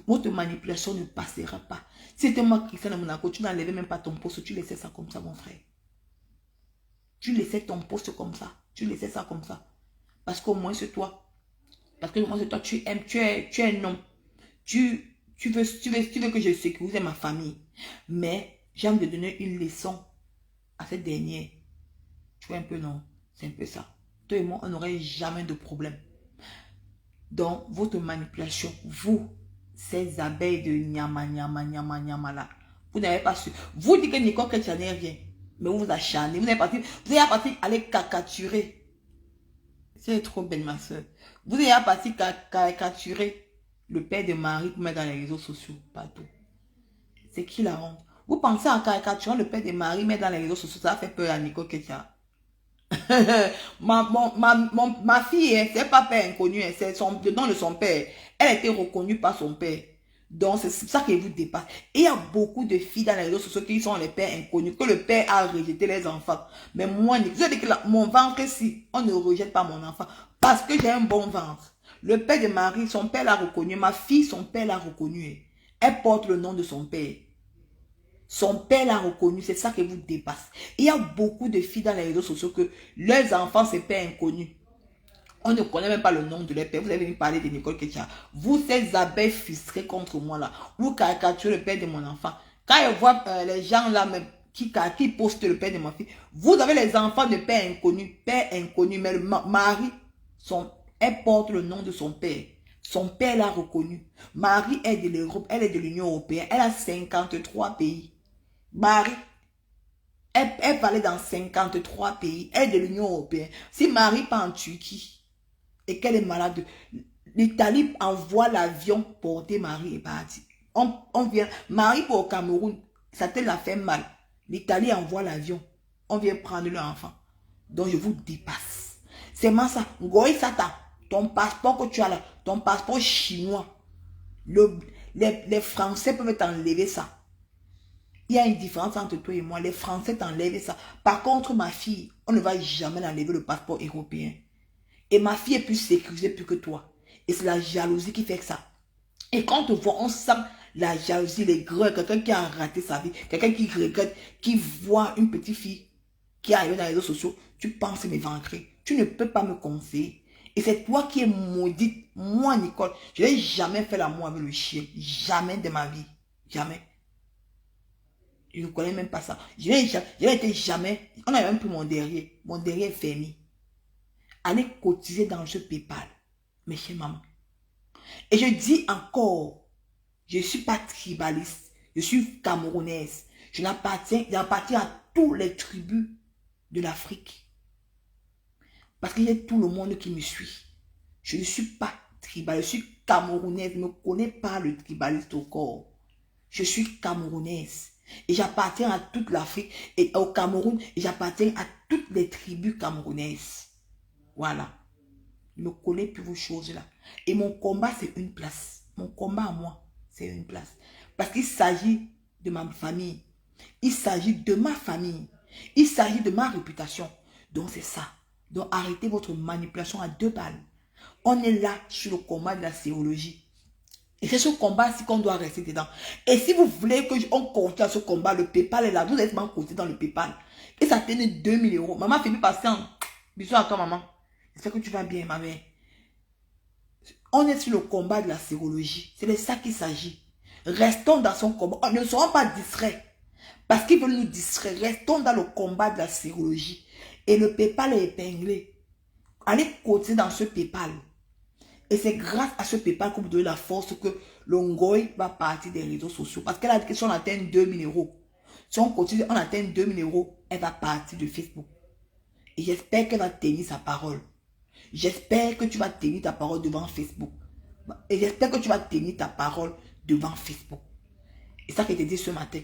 votre manipulation ne passera pas. Si c'était moi Christian de Monaco, tu n'enlevais même pas ton poste. Tu laissais ça comme ça, mon frère. Tu laissais ton poste comme ça. Tu laissais ça comme ça. Parce qu'au moins c'est toi. Parce que moi, c'est toi, tu aimes, tu es un homme. Tu veux que je sécurise ma famille. Mais j'aime de donner une leçon à cette dernière. Tu vois un peu, non? C'est un peu ça. Toi et moi, on n'aurait jamais de problème. Donc, votre manipulation, vous, ces abeilles de nyama, nyama, nyama, nyama là, vous n'avez pas su. Vous dites que Nicole Chrétien n'est rien. Mais vous vous acharnez. Vous êtes parti aller caricaturer. C'est trop belle, ma soeur. Vous êtes parti caricaturer le père de Marie pour mettre dans les réseaux sociaux. Partout. C'est qui la honte? Vous pensez en caricaturant le père de Marie, mettre dans les réseaux sociaux, ça fait peur à Nicole Chrétien. ma fille, hein, c'est pas père inconnu, hein, c'est le nom de son père. Elle a été reconnue par son père. Donc, c'est ça qui vous dépasse. Et il y a beaucoup de filles dans les réseaux sociaux qui sont les pères inconnus, que le père a rejeté les enfants. Mais moi, vous avez dit que mon ventre, si, on ne rejette pas mon enfant, parce que j'ai un bon ventre. Le père de Marie, son père l'a reconnu. Ma fille, son père l'a reconnu. Elle porte le nom de son père. Son père l'a reconnu, c'est ça qui vous dépasse. Il y a beaucoup de filles dans les réseaux sociaux que leurs enfants, c'est père inconnu. On ne connaît même pas le nom de leur père. Vous avez venu parler de Nicole Chrétien. Vous, ces abeilles frustrées contre moi là, vous caricaturez le père de mon enfant. Quand je vois les gens là même qui postent le père de ma fille, vous avez les enfants de père inconnu, mais le mari, elle porte le nom de son père. Son père l'a reconnu. Marie est de l'Europe, elle est de l'Union européenne. Elle a 53 pays. Marie, elle parlait dans 53 pays. Elle est de l'Union européenne. Si Marie part en Turquie et qu'elle est malade, l'Italie envoie l'avion porter Marie et parti. On vient, Marie pour au Cameroun, ça te l'a fait mal. L'Italie envoie l'avion. On vient prendre leur enfant. Donc je vous dépasse. C'est moi ça. Ngoï Sata, ton passeport que tu as là, ton passeport chinois. Les Français peuvent t'enlever ça. Il y a une différence entre toi et moi. Les Français t'enlèvent ça. Par contre, ma fille, on ne va jamais enlever le passeport européen. Et ma fille est plus sécurisée plus que toi. Et c'est la jalousie qui fait que ça. Et quand on voit, on sent la jalousie, les greux, quelqu'un qui a raté sa vie, quelqu'un qui regrette, qui voit une petite fille qui est arrivée dans les réseaux sociaux, tu penses me vaincre. Tu ne peux pas me conseiller. Et c'est toi qui es maudite. Moi, Nicole, je n'ai jamais fait l'amour avec le chien. Jamais de ma vie. Jamais. Je ne connais même pas ça. Je n'ai été jamais. On a même pris mon derrière. Mon derrière est fermé. Allez cotiser dans ce PayPal. Mais chez maman. Et je dis encore, je ne suis pas tribaliste. Je suis camerounaise. J'appartiens à tous les tribus de l'Afrique. Parce qu'il y a tout le monde qui me suit. Je ne suis pas tribaliste. Je suis camerounaise. Je ne connais pas le tribaliste au corps. Je suis camerounaise. Et j'appartiens à toute l'Afrique et au Cameroun. Et j'appartiens à toutes les tribus camerounaises. Voilà. Ne me connais plus vos choses là. Et mon combat, c'est une place. Mon combat à moi, c'est une place. Parce qu'il s'agit de ma famille. Il s'agit de ma famille. Il s'agit de ma réputation. Donc c'est ça. Donc arrêtez votre manipulation à 2 balles. On est là sur le combat de la sérologie. Et c'est ce combat-ci qu'on doit rester dedans. Et si vous voulez qu'on continue à ce combat, le PayPal est là. Vous êtes côté dans le PayPal. Et ça tenait 2000 €. Maman fait plus passer en... Bisous à toi, maman. J'espère que tu vas bien, ma mère. On est sur le combat de la sérologie. C'est de ça qu'il s'agit. Restons dans son combat. Ne serons pas distraits. Parce qu'ils veulent nous distraire. Restons dans le combat de la sérologie. Et le PayPal est épinglé. Allez continuer dans ce PayPal. Et c'est grâce à ce PayPal que vous donnez la force que le Ngoï va partir des réseaux sociaux. Parce qu'elle a dit que si on atteint 2000 €, si on continue, on atteint 2000 €, elle va partir de Facebook. Et j'espère qu'elle va tenir sa parole. J'espère que tu vas tenir ta parole devant Facebook. Et j'espère que tu vas tenir ta parole devant Facebook. Et ça que je te dis ce matin.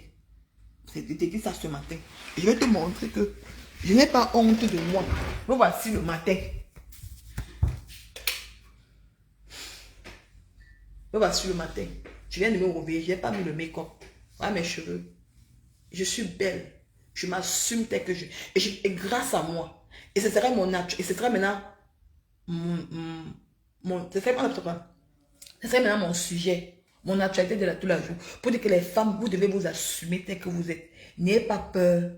Je te dis ça ce matin. Et je vais te montrer que je n'ai pas honte de moi. Me voici le matin. Me voici le matin. Je viens de me réveiller. Je n'ai pas mis le make-up. Voilà mes cheveux. Je suis belle. Je m'assume tel que je... Et grâce à moi. Et ce serait mon nature. Et ce serait maintenant... ce serait maintenant mon sujet. Mon actualité de la tous les jours. Pour dire que les femmes, vous devez vous assumer tel que vous êtes. N'ayez pas peur.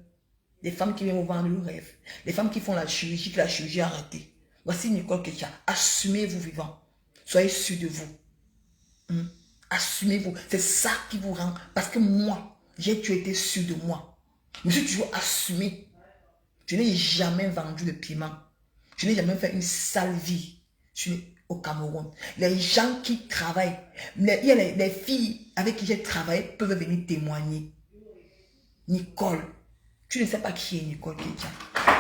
Les femmes qui viennent vous vendre le rêve. Les femmes qui font la chirurgie, que la chirurgie a arrêté. Voici Nicole Chrétien. Assumez-vous vivant. Soyez sûr de vous. Assumez-vous. C'est ça qui vous rend. Parce que moi, j'ai toujours été sûr de moi. Je me suis toujours assumé. Je n'ai jamais vendu de piment. Je n'ai jamais fait une sale vie au Cameroun. Les gens qui travaillent, les filles avec qui j'ai travaillé peuvent venir témoigner. Nicole, tu ne sais pas qui est Nicole Kedja.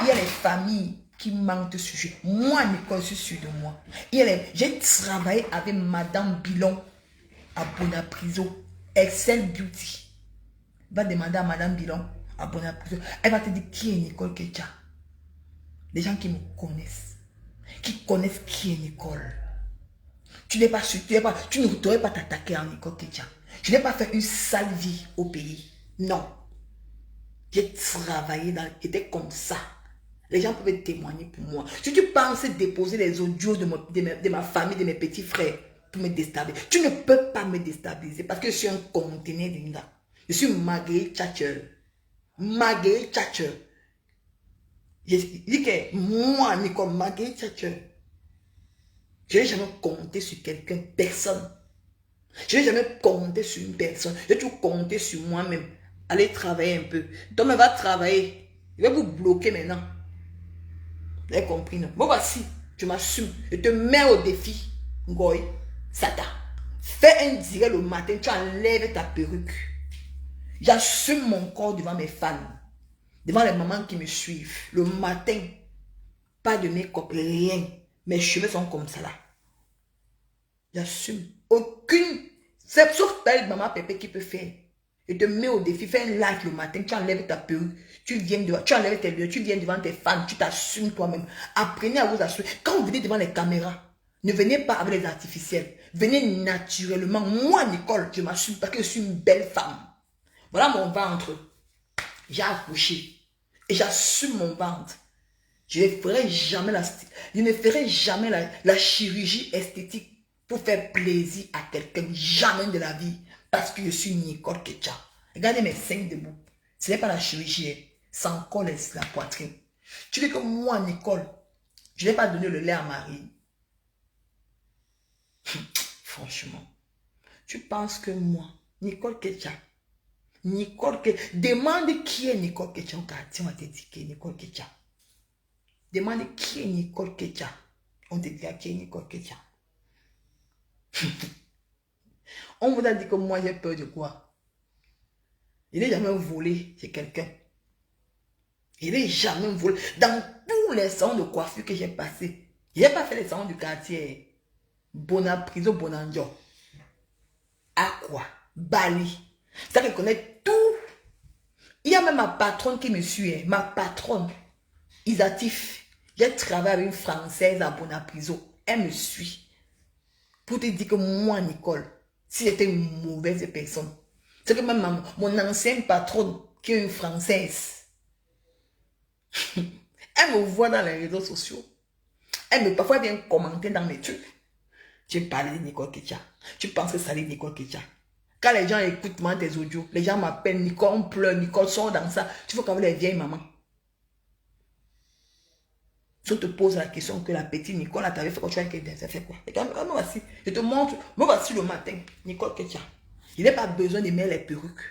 Il y a les familles qui manquent de sujet. Moi, Nicole, je suis sûre de moi. J'ai travaillé avec Madame Bilon à Bonapriso, Excel Beauty. Va demander à Madame Bilon à Bonapriso. Elle va te dire qui est Nicole Kedja. Les gens qui me connaissent, qui connaissent qui est Nicole. Tu n'es pas sûr, tu ne devrais pas t'attaquer à Nicole Kedja. Je n'ai pas fait une sale vie au pays. Non. J'ai travaillé était comme ça. Les gens peuvent témoigner pour moi. Si tu penses déposer les audios de ma famille, de mes petits frères, pour me déstabiliser, tu ne peux pas me déstabiliser parce que je suis un conteneur d'Inda. Je suis Marguerite Thatcher. Marguerite Thatcher. Je dis que moi, Nicole, Marguerite Thatcher, je n'ai jamais compté sur quelqu'un, personne. Je n'ai jamais compté sur une personne. J'ai toujours compté sur moi-même. Allez travailler un peu. Tom va travailler. Il va vous bloquer maintenant. Vous avez compris, non? Bon, voici, je m'assume. Je te mets au défi. Ngoy, Sata. Fais un direct le matin, tu enlèves ta perruque. J'assume mon corps devant mes fans. Devant les mamans qui me suivent. Le matin, pas de make-up, rien. Mes cheveux sont comme ça là. J'assume. Aucune. C'est sauf ta maman Pépé qui peut faire. Je te mets au défi, fais un like le matin, tu enlèves ta perruque, tu enlèves tes lieux, tu viens devant tes fans, tu t'assumes toi-même. Apprenez à vous assumer. Quand vous venez devant les caméras, ne venez pas avec les artificiels. Venez naturellement. Moi, Nicole, je m'assume parce que je suis une belle femme. Voilà mon ventre. J'ai accouché. Et j'assume mon ventre. Je ne ferai jamais la chirurgie esthétique pour faire plaisir à quelqu'un. Jamais de la vie. Parce que je suis Nicole Kedja. Regardez mes seins debout. Ce n'est pas la chirurgie. C'est encore la poitrine. Tu dis que moi, Nicole, je n'ai pas donné le lait à Marie. Franchement. Tu penses que moi, Nicole Kedja, demande qui est Nicole Kedja au quartier, on te dit qui est Nicole Kedja. Demande qui est Nicole Kedja. On te dit qui est Nicole Kedja. On vous a dit que moi j'ai peur de quoi? Je n'ai jamais volé chez quelqu'un. Je n'ai jamais volé. Dans tous les salons de coiffure que j'ai passé, je n'ai pas fait les salons du quartier. Bonapriso, Bonanjo. Aqua, Bali. Ça que connaît tout. Il y a même ma patronne qui me suit. Ma patronne, Isatif. J'ai travaillé avec une Française à Bonapriso. Elle me suit. Pour te dire que moi, Nicole, si j'étais une mauvaise personne, c'est que même mon ancienne patronne, qui est une Française, elle me voit dans les réseaux sociaux. Parfois, elle vient commenter dans mes trucs. Tu parles de Nicole Kedja. Tu penses que ça est Nicole Kedja. Quand les gens écoutent tes audios, les gens m'appellent Nicole, on pleure, Nicole sort dans ça. Tu vois comme les vieilles mamans. Si on te pose la question que la petite Nicole a fait quand tu as fait quoi? Me voici. Je te montre. Me voici le matin. Nicole Kedja. Il n'a pas besoin de mettre les perruques.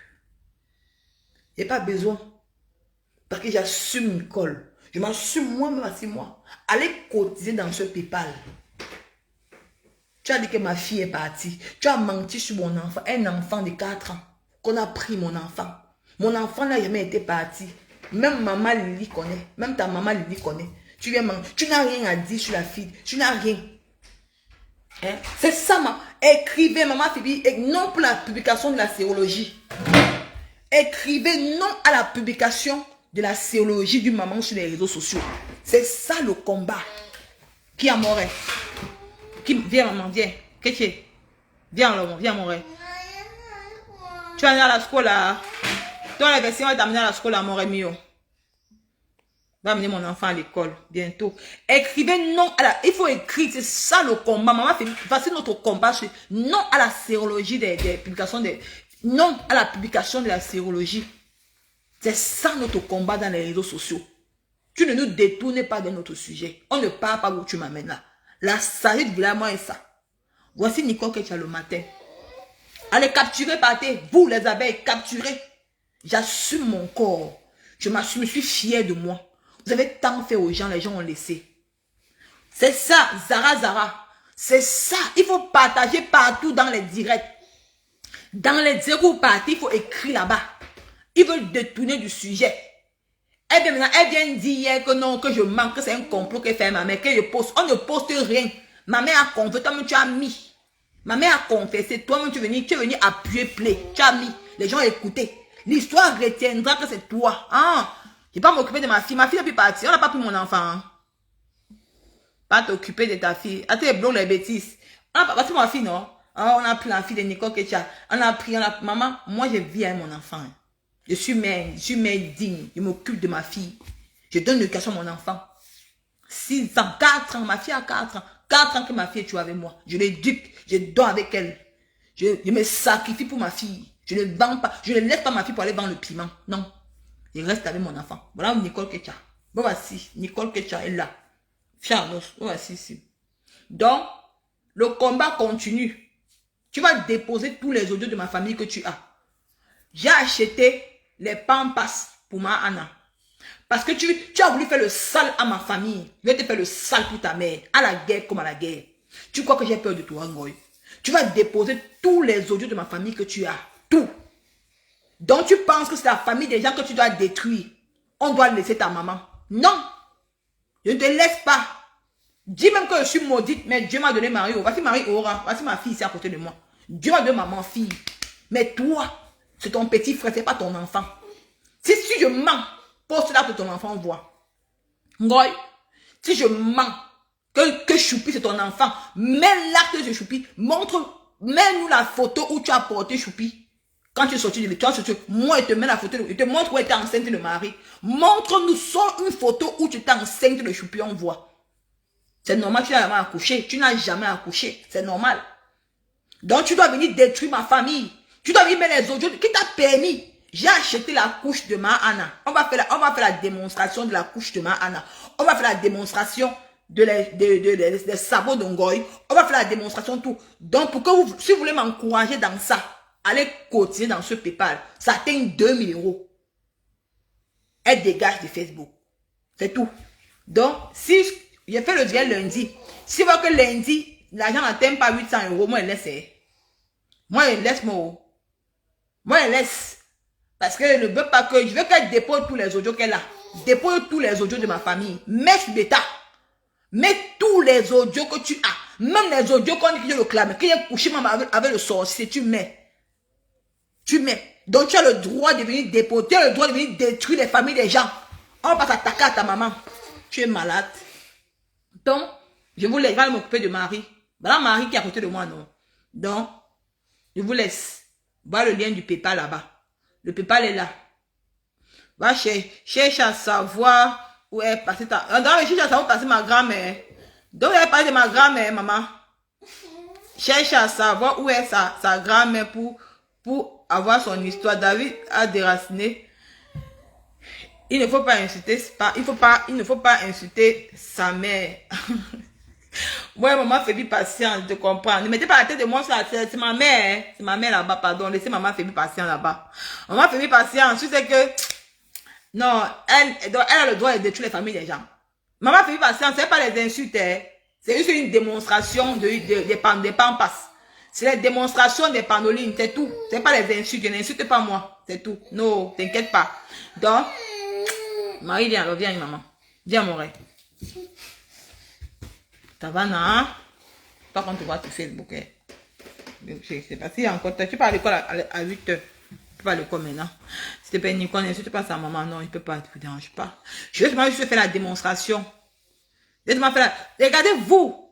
Il n'a pas besoin. Parce que j'assume Nicole. Je m'assume moi, me voici moi. Allez cotiser dans ce PayPal. Tu as dit que ma fille est partie. Tu as menti sur mon enfant. Un enfant de 4 ans. Qu'on a pris mon enfant. Mon enfant n'a jamais été parti. Même maman Lily connaît. Même ta maman Lily connaît. Tu n'as rien à dire sur la fille. Tu n'as rien. Hein? C'est ça, écrivez, maman Phoebe, non pour la publication de la sérologie. Écrivez non à la publication de la sérologie du maman sur les réseaux sociaux. C'est ça le combat. Qui a moré? Viens, maman, viens. Qu'est-ce que c'est? Viens, Laurent, viens, mon rêve. Tu vas aller à la scola là. Toi, les versions, va t'amener à la scola, mon rêve mio. Va amener mon enfant à l'école bientôt. Écrivez non à la... Il faut écrire, c'est ça le combat. Maman, voici notre combat. Non à la sérologie des publications. Non à la publication de la sérologie. C'est ça notre combat dans les réseaux sociaux. Tu ne nous détournes pas de notre sujet. On ne parle pas où tu m'amènes là. La sagesse de la moi est ça. Voici Nicole Ketcha le matin. Allez, capturez, partez. Vous, les abeilles, capturez. J'assume mon corps. Je me suis fière de moi. Vous avez tant fait aux gens, les gens ont laissé. C'est ça, Zara. C'est ça. Il faut partager partout dans les directs. Dans les directs où vous partez, il faut écrire là-bas. Ils veulent détourner du sujet. Elle vient dire que non, que je manque, que c'est un complot que fait ma mère, que je poste. On ne poste rien. Ma mère a confessé, toi-même tu as mis. Ma mère a confessé, toi-même tu es venu appuyer play. Tu as mis. Les gens ont écouté. L'histoire retiendra que c'est toi. Ah, je ne vais pas m'occuper de ma fille. Ma fille n'est plus partie. On n'a pas pris mon enfant. Hein. Pas t'occuper de ta fille. Attends, les blocs, les bêtises. On n'a pas pris ma fille, non? Ah, on a pris la fille de Nicole Ketcha. Maman, moi je vis avec mon enfant. Je suis mère digne. Je m'occupe de ma fille. Je donne l'éducation à mon enfant. 6 ans, 4 ans. Ma fille a 4 ans. 4 ans que ma fille est toujours avec moi. Je l'éduque. Je dors avec elle. Je me sacrifie pour ma fille. Je ne vends pas. Je ne laisse pas ma fille pour aller vendre le piment. Non. Je reste avec mon enfant. Voilà Nicole Ketcha. Bon, voici. Nicole Ketcha est là. Charles, voici ici. Donc, le combat continue. Tu vas déposer tous les audios de ma famille que tu as. J'ai acheté les pampas pour ma Anna. Parce que tu as voulu faire le sale à ma famille. Je vais te faire le sale pour ta mère. À la guerre comme à la guerre. Tu crois que j'ai peur de toi, Ngoy? Tu vas déposer tous les audios de ma famille que tu as. Tout. Donc tu penses que c'est la famille des gens que tu dois détruire. On doit laisser ta maman. Non. Je ne te laisse pas. Dis même que je suis maudite, mais Dieu m'a donné Marie. Voici Marie Aura. Voici ma fille ici à côté de moi. Dieu m'a donné maman, fille. Mais toi, c'est ton petit frère, c'est pas ton enfant. Si je mens, poste là que ton enfant voit. Ngoy, si je mens, que Choupi c'est ton enfant, mets l'acte de Choupi, mets-nous la photo où tu as porté Choupi. Quand tu es sorti de l'école, moi, il te met la photo, il te montre où tu es enceinte de Marie. Montre-nous une photo où tu es enceinte de Choupi, on voit. C'est normal, tu n'as jamais accouché. Tu n'as jamais accouché. C'est normal. Donc, tu dois venir détruire ma famille. Tu dois venir mettre les autres. Qui t'a permis? J'ai acheté la couche de ma Anna. On va faire la démonstration de la couche de ma Anna. On va faire la démonstration des sabots d'Ongoy. On va faire la démonstration de tout. Donc, pour que si vous voulez m'encourager dans ça, allez continuer dans ce PayPal. Ça atteint 2000 €. Elle dégage de Facebook. C'est tout. Donc, si je fais le direct lundi, si vous voyez que lundi, l'argent n'atteint pas 800 €, moi, je laisse. Moi, je laisse, moi, je laisse. Parce que je ne veux pas que, je veux qu'elle dépose tous les audios qu'elle a. Dépose tous les audios de ma famille. Mets sur l'état. Mets tous les audios que tu as. Même les audios qu'on dit que je le clame. Qu'il y a couché avec le sorcier, tu mets. Tu mets. Donc tu as le droit de venir déposer. Tu as le droit de venir détruire les familles des gens. On va s'attaquer à ta maman. Tu es malade. Donc, je vous laisse. Je vais m'occuper de Marie. Voilà Marie qui est à côté de moi, non. Donc, je vous laisse. Voir le lien du PayPal là-bas. Le PayPal est là. Va chercher à savoir où est passée ta... Non, cherche à savoir où est passée ma grand-mère. Donc, elle est passée de ma grand-mère, maman. Cherche à savoir où est sa grand-mère pour avoir son histoire. David a déraciné. Il ne faut pas insulter, il ne faut pas insulter sa mère. Ouais, maman Fébi patiente, je comprends. Ne mettez pas la tête de moi sur la tête, c'est ma mère. C'est ma mère là-bas, pardon. Laissez maman Fébi patiente là-bas. Maman Fébi patiente, tu sais que... Non, elle a le droit de détruire les familles des gens. Maman Fébi patiente, c'est pas les insultes. C'est juste une démonstration des pampas. C'est la démonstration des panolines, c'est tout. C'est pas les insultes, je n'insulte pas moi. C'est tout. Non, t'inquiète pas. Donc, Marie, viens, viens, maman. Viens, mon rêve. Ça va, non? Par contre, tu vois sur Facebook. Je sais pas si encore. Tu peux à l'école à 8 h. Tu peux à l'école maintenant. Si tu peux Nicole, n'insulte pas sa maman. Non, il peut pas. Tu ne dérange pas. Je vais juste faire la démonstration. Regardez, vous.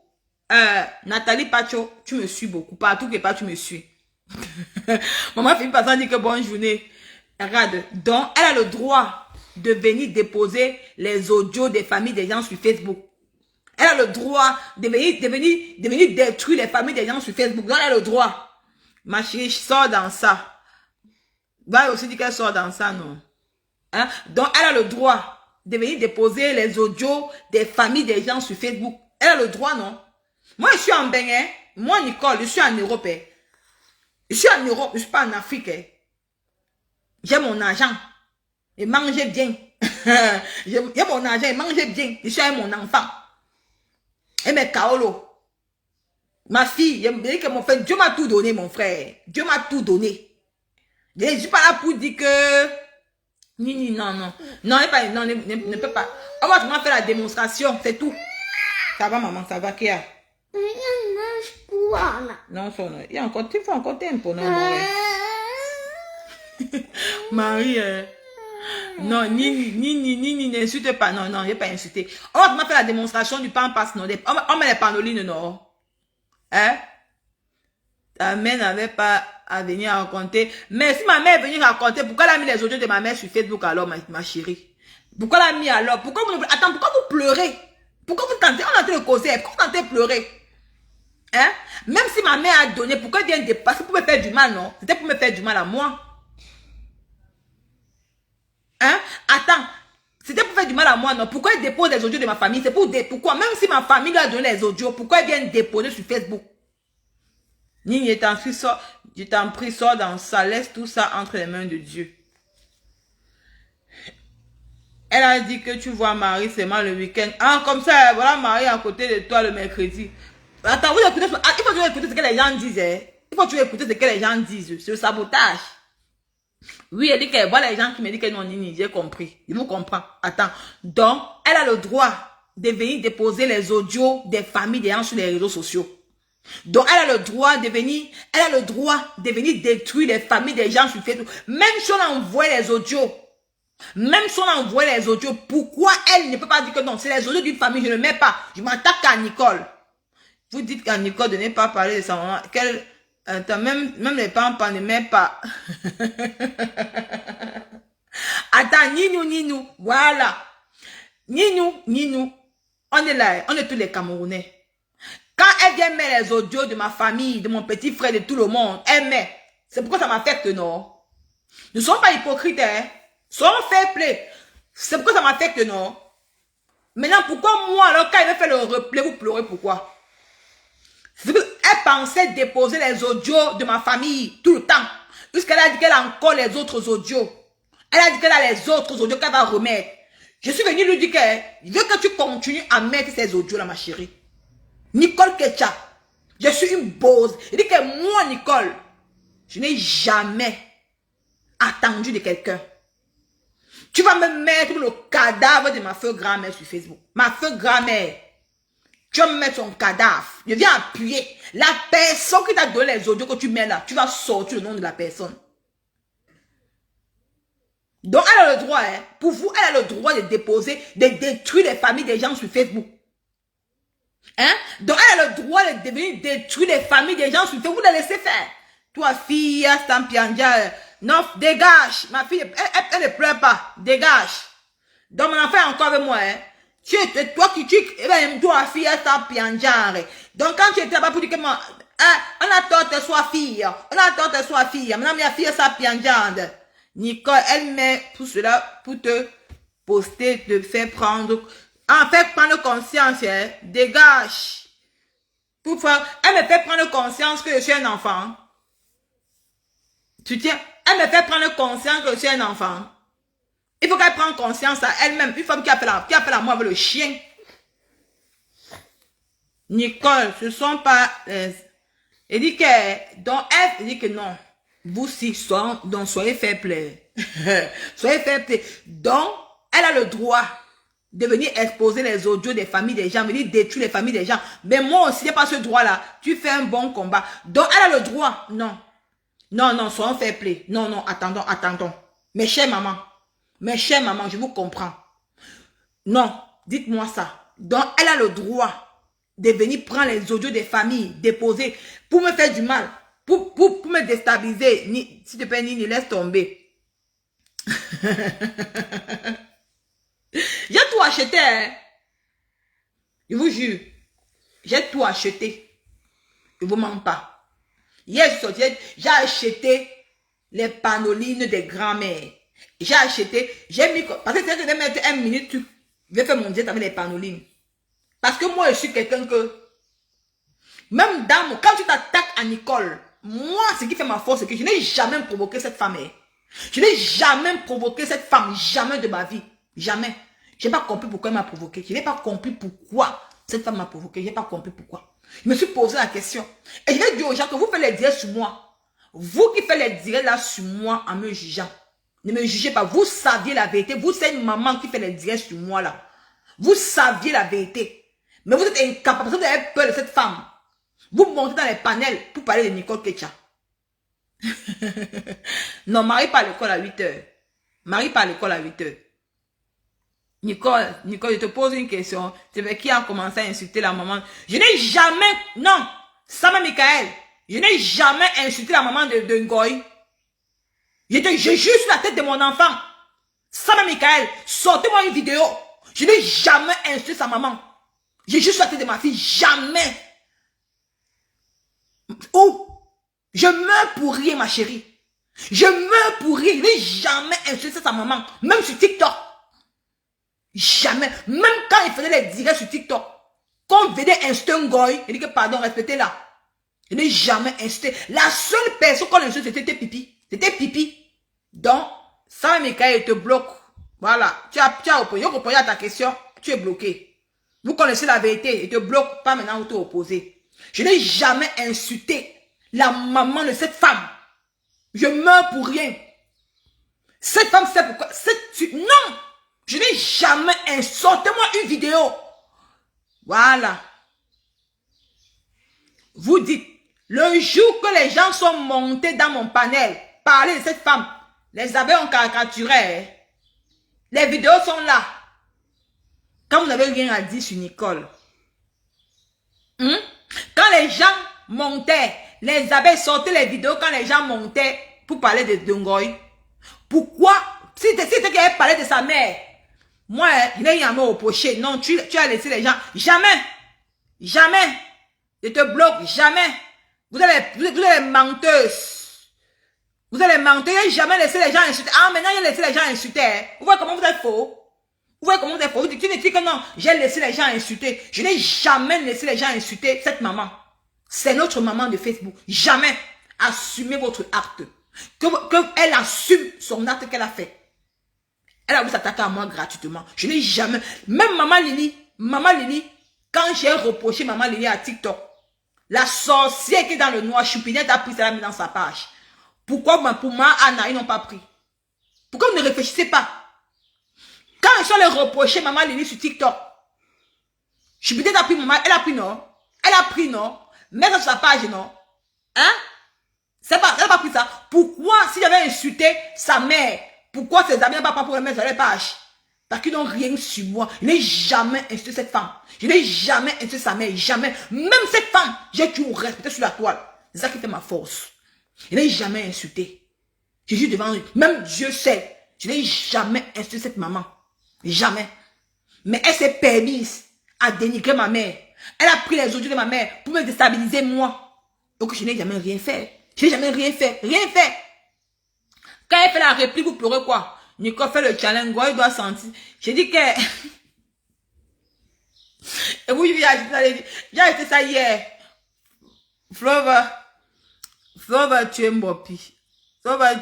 Nathalie Pacho, tu me suis beaucoup. Partout que pas, tu me suis. Maman Philippe Passant dit que bonne journée. Regarde. Donc, elle a le droit de venir déposer les audios des familles des gens sur Facebook. Elle a le droit de venir détruire les familles des gens sur Facebook. Donc, elle a le droit. Ma chérie, sors dans ça. Va aussi dire qu'elle sort dans ça, non? Hein? Donc, elle a le droit de venir déposer les audios des familles des gens sur Facebook. Elle a le droit, non? Moi, je suis en bain, hein? Moi, Nicole, je suis en Europe. Hein. Je suis en Europe, je ne suis pas en Afrique. Hein. J'ai mon argent. Et mangez bien. J'ai mon argent et mangez bien. Je suis avec mon enfant. Et mes kaolo. Ma fille, je me dis que mon frère, Dieu m'a tout donné, mon frère. Dieu m'a tout donné. Je ne suis pas là pour dire que... Non, non. Non, ne peut pas. On va seulement faire la démonstration, c'est tout. Ça va, maman, ça va, Kia? Non, ça, non. Il y a encore, il faut encore un peu, non, Marie, non, n'insulte pas. Non, non, je n'ai pas insulté. On va seulement faire la démonstration du pampas, non. On met les panolines, non. Hein? Ta mère n'avait pas à venir raconter. Mais si ma mère est venue raconter, pourquoi elle a mis les audios de ma mère sur Facebook alors, ma chérie? Pourquoi elle a mis alors? Pourquoi vous... Attends, pourquoi vous pleurez? Pourquoi vous tentez? On est en train de causer. Pourquoi vous tentez de pleurer? Hein? Même si ma mère a donné, pourquoi elle vient de passer pour me faire du mal, non? C'était pour me faire du mal à moi. Hein? Attends. C'était pour faire du mal à moi, non? Pourquoi elle dépose les audios de ma famille? C'est pour... Pourquoi? Même si ma famille lui a donné les audios, pourquoi elle vient déposer sur Facebook? Nini, je t'en prie, sors dans ça, laisse tout ça entre les mains de Dieu. Elle a dit que tu vois Marie seulement le week-end. Ah, comme ça, voilà Marie à côté de toi le mercredi. Attends, il faut toujours écouter ce que les gens disent. Hein. Il faut toujours écouter ce que les gens disent. C'est le sabotage. Oui, elle dit qu'elle voit les gens qui me disent que non, Nini, j'ai compris. Ils vont comprendre. Attends. Donc, elle a le droit de venir déposer les audios des familles des gens sur les réseaux sociaux. Donc, elle a le droit de venir, détruire les familles des gens sur Facebook. Même si on envoie les audios, pourquoi elle ne peut pas dire que non, c'est les audios d'une famille, je ne mets pas. Je m'attaque à Nicole. Vous dites qu'à Nicole de ne pas parler de sa maman, même les parents ne mettent pas. Attends, Ninou, voilà. Ninou, on est là, on est tous les Camerounais. Quand elle vient mettre les audios de ma famille, de mon petit frère, de tout le monde, elle met. C'est pourquoi ça m'affecte, non? Nous ne sommes pas hypocrites, hein? Soyons fair play. C'est pourquoi ça m'affecte, non? Maintenant, pourquoi moi, alors, quand elle veut faire le replay, vous pleurez, pourquoi? C'est parce qu'elle pensait déposer les audios de ma famille tout le temps. Puisqu'elle a dit qu'elle a encore les autres audios. Elle a dit qu'elle a les autres audios qu'elle va remettre. Je suis venue lui dire que je veux que tu continues à mettre ces audios-là, ma chérie. Nicole Ketcha, je suis une bose. Il dit que moi, Nicole, je n'ai jamais attendu de quelqu'un. Tu vas me mettre le cadavre de ma feu grand-mère sur Facebook. Ma feu grand-mère. Tu vas me mettre son cadavre. Je viens appuyer. La personne qui t'a donné les audios que tu mets là, tu vas sortir le nom de la personne. Donc, elle a le droit, hein. Pour vous, elle a le droit de déposer, de détruire les familles des gens sur Facebook. Hein? Donc, elle a le droit de devenir détruire les familles des gens sur Facebook. Vous la laissez faire. Toi, fille, Stampianja, non, dégage. Ma fille, elle ne pleure pas. Dégage. Donc, mon enfant est encore avec moi, hein. Toi, fille, Stampianja. Donc, quand tu étais là-bas pour dire que moi, on a tort de soi fille. Maintenant, ma fille, Stampianja. Nicole, elle met tout cela pour te poster, te faire prendre. En fait, prendre conscience, hein. Dégage. Elle me fait prendre conscience que je suis un enfant. Tu tiens? Elle me fait prendre conscience que je suis un enfant. Il faut qu'elle prenne conscience à elle-même. Une femme qui a fait la moi avec le chien. Nicole, ce ne sont pas... Elle dit que... Donc, elle dit que non. Vous si, soyez fair play. Soyez fair play. Donc, elle a le droit de venir exposer les audios des familles des gens, venir détruire les familles des gens. Mais moi aussi, je n'ai pas ce droit-là. Tu fais un bon combat. Donc, elle a le droit. Non. Non, soyons fair play. Non, attendons. Mes chères mamans, je vous comprends. Non, dites-moi ça. Donc, elle a le droit de venir prendre les audios des familles, déposer, pour me faire du mal, pour me déstabiliser. S'il te plaît, Nini, laisse tomber. J'ai tout acheté, hein. Je vous jure. J'ai tout acheté. Je ne vous mens pas. Hier, j'ai acheté les panolines des grands-mères. J'ai acheté, j'ai mis, parce que je vais mettre 1 minute, je vais faire mon diète avec les panolines. Parce que moi, je suis quelqu'un que, Même quand tu t'attaques à Nicole, moi, ce qui fait ma force, c'est que je n'ai jamais provoqué cette femme. Je n'ai jamais provoqué cette femme, jamais de ma vie. Jamais. Je n'ai pas compris pourquoi elle m'a provoqué. Je n'ai pas compris pourquoi cette femme m'a provoqué. Je n'ai pas compris pourquoi. Je me suis posé la question. Et je vais dire aux gens que vous faites les directs sur moi. Vous qui faites les directs là sur moi en me jugeant. Ne me jugez pas. Vous saviez la vérité. Vous, c'est une maman qui fait les directs sur moi là. Vous saviez la vérité. Mais vous êtes incapable. Vous avez peur de cette femme. Vous montez dans les panels pour parler de Nicole Ketcha. Non, Marie part à l'école à 8h. Marie part à l'école à 8h. Nicole, je te pose une question. C'est qui a commencé à insulter la maman? Je n'ai jamais, non, Sama Michael, je n'ai jamais insulté la maman de Ngoy. Je jure sur la tête de mon enfant. Sama Michael, sortez-moi une vidéo. Je n'ai jamais insulté sa maman. Je jure sur la tête de ma fille, jamais. Oh, je meurs pour rien, ma chérie. Je meurs pour rien. Je n'ai jamais insulté sa maman, même sur TikTok. Jamais. Même quand il faisait les directs sur TikTok, quand on venait insulter un goy, il dit que pardon, respectez-la. Je n'ai jamais insulté. La seule personne qu'on insulte, c'était Pipi. C'était Pipi. Donc, ça, Michael, te bloque. Voilà. Tu as répondu à ta question. Tu es bloqué. Vous connaissez la vérité. Il te bloque. Pas maintenant, vous te opposez. Je n'ai jamais insulté la maman de cette femme. Je meurs pour rien. Cette femme sait pourquoi. Non! Je n'ai jamais insulté. Sortez-moi une vidéo. Voilà. Vous dites, le jour que les gens sont montés dans mon panel, parler de cette femme, les abeilles ont caricaturé. Les vidéos sont là. Quand vous n'avez rien à dire sur Nicole. Quand les gens montaient, les abeilles sortaient les vidéos quand les gens montaient pour parler de Ngoy. Pourquoi? Si c'était qu'elle parlait de sa mère, moi, je n'ai rien à me reprocher. Non, tu as laissé les gens. Jamais. Jamais. Je te bloque. Jamais. Vous êtes les menteuses. Vous êtes les menteuses. Je n'ai jamais laissé les gens insulter. Ah, maintenant, j'ai laissé les gens insulter. Vous voyez comment vous êtes faux? Vous voyez comment vous êtes faux? Tu ne dis que non, j'ai laissé les gens insulter. Je n'ai jamais laissé les gens insulter cette maman. C'est notre maman de Facebook. Jamais. Assumez votre acte. Qu'elle assume son acte qu'elle a fait. Elle a voulu s'attaquer à moi gratuitement. Je n'ai jamais... Même Maman Lily, quand j'ai reproché Maman Lily à TikTok, la sorcière qui est dans le noir, Choupinette a pris ça, l'a mis dans sa page. Pourquoi pour moi, Anna, ils n'ont pas pris? Pourquoi vous ne réfléchissez pas? Quand ils sont allés reprocher Maman Lily sur TikTok, Choupinette a pris Maman, elle a pris non? Elle a pris non? Mets dans sa page non? Hein? Elle n'a pas pris ça. Pourquoi, si j'avais insulté sa mère, pourquoi ses amis n'ont pas pour mettre sur les pages? Parce qu'ils n'ont rien sur moi. Je n'ai jamais insulté cette femme. Je n'ai jamais insulté sa mère. Jamais. Même cette femme, j'ai toujours respecté sur la toile. C'est ça qui fait ma force. Je n'ai jamais insulté. Je suis devant lui. Même Dieu sait. Je n'ai jamais insulté cette maman. Jamais. Mais elle s'est permise à dénigrer ma mère. Elle a pris les audios de ma mère pour me déstabiliser moi. Donc je n'ai jamais rien fait. Je n'ai jamais rien fait. Rien fait. Quand elle fait la réplique, vous pleurez quoi? Nicole fait le challenge, il doit sentir. J'ai dit que... Et oui, j'ai acheté ça hier. Flora, tu es Mbopi. Flora,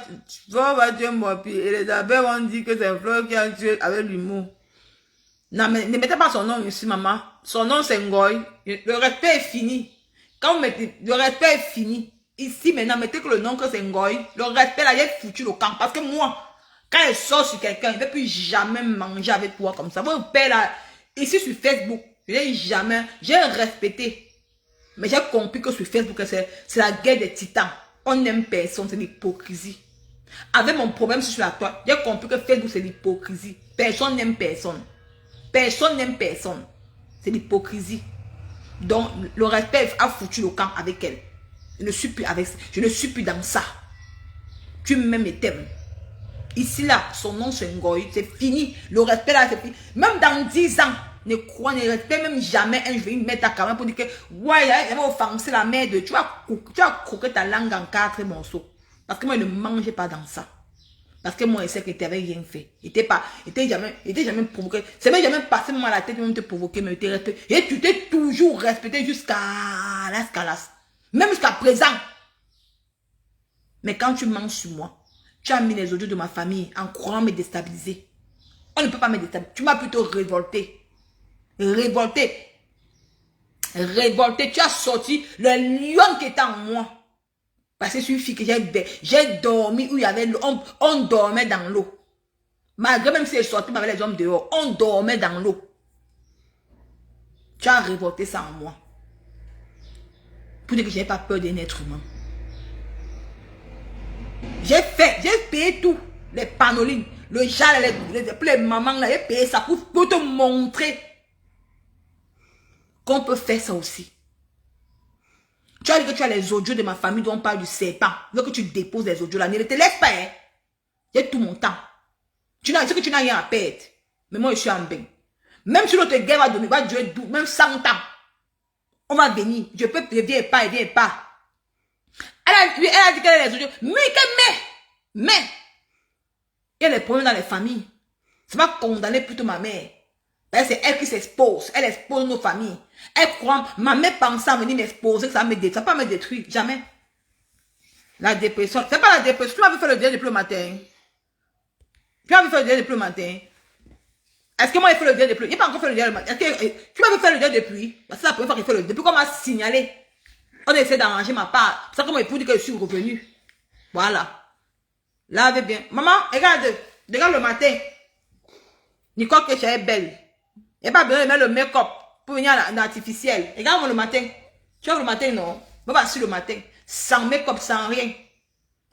tu es Mbopi. Et les abeilles ont dit que c'est Flora qui a tué avec l'humour. Non, mais ne mettez pas son nom ici, maman. Son nom, c'est Ngoy. Le respect est fini. Quand vous mettez... Le respect est fini. Ici, maintenant, mettez que le nom que c'est Ngoy. Le respect, là, il est foutu le camp. Parce que moi, quand elle sort sur quelqu'un, il ne peut plus jamais manger avec toi comme ça. Votre père, là, ici sur Facebook, je n'ai jamais... J'ai respecté. Mais j'ai compris que sur Facebook, c'est la guerre des titans. On n'aime personne, c'est l'hypocrisie. Avec mon problème sur la toile, j'ai compris que Facebook, c'est l'hypocrisie. Personne n'aime personne. Personne n'aime personne. C'est l'hypocrisie. Donc, le respect a foutu le camp avec elle. Je ne suis plus avec ça. Je ne suis plus dans ça. Tu m'aimes et t'aimes. Ici, là, son nom, c'est Ngoy. C'est fini. Le respect, là, c'est fini. Même dans 10 ans, ne respecte même jamais un. Je vais mettre ta caméra pour dire que, ouais, elle va offenser la mère de... Tu vas croquer ta langue en 4 morceaux. Parce que moi, je ne mangeais pas dans ça. Parce que moi, je sais que tu n'avais rien fait. Il n'était jamais provoqué. C'est même jamais passé moi à la tête, même te provoquer, mais te respecter. Et tu t'es toujours respecté jusqu'à l'escalade. Même jusqu'à présent. Mais quand tu mens sur moi, tu as mis les audios de ma famille en croyant me déstabiliser. On ne peut pas me déstabiliser. Tu m'as plutôt révolté. Révolté. Révolté. Tu as sorti le lion qui était en moi. Parce que c'est une fille que j'ai dormi où il y avait l'eau. On dormait dans l'eau. Malgré même si elle sortait avec les hommes dehors, on dormait dans l'eau. Tu as révolté ça en moi. Pour dire que je n'ai pas peur d'un être humain. J'ai payé tout. Les panolines, le jal, les mamans, là, j'ai payé ça pour te montrer qu'on peut faire ça aussi. Tu as dit que tu as les audios de ma famille dont on parle du serpent. Je veux que tu déposes les audios là. Ne te laisse pas. Hein. J'ai tout mon temps. Tu sais que tu n'as rien à perdre. Mais moi, je suis en bain. Même si l'autre guerre va durer même 100 ans. On va venir. Je peux, je viens pas, elle vient pas. Elle a dit qu'elle a les audios. Mais. Il y a des problèmes dans les familles. Ça va condamner plutôt ma mère. C'est elle qui s'expose. Elle expose nos familles. Elle croit, ma mère pensait à venir m'exposer, que ça va me détruire. Ça va pas me détruire. Jamais. La dépression. C'est pas la dépression. Tu m'avais fait le deuil depuis le matin. Tu m'avais fait le deuil depuis le matin. Est-ce que moi j'ai fait le deuil depuis? Il n'a pas encore fait le deuil le matin. Est-ce que tu m'avais fait le deuil depuis? C'est la première fois qu'il fait le deuil. Depuis qu'on m'a signalé. On essaie d'arranger ma part. C'est ça qu'on m'a épousé que je suis revenue. Voilà. Lavez bien. Maman, regarde le matin. Nicole que tu es belle. Il n'y a pas besoin de mettre le make-up pour venir à l'artificiel. Regarde-moi le matin. Tu vois le matin, non? Moi, pas sur le matin. Sans make-up, sans rien.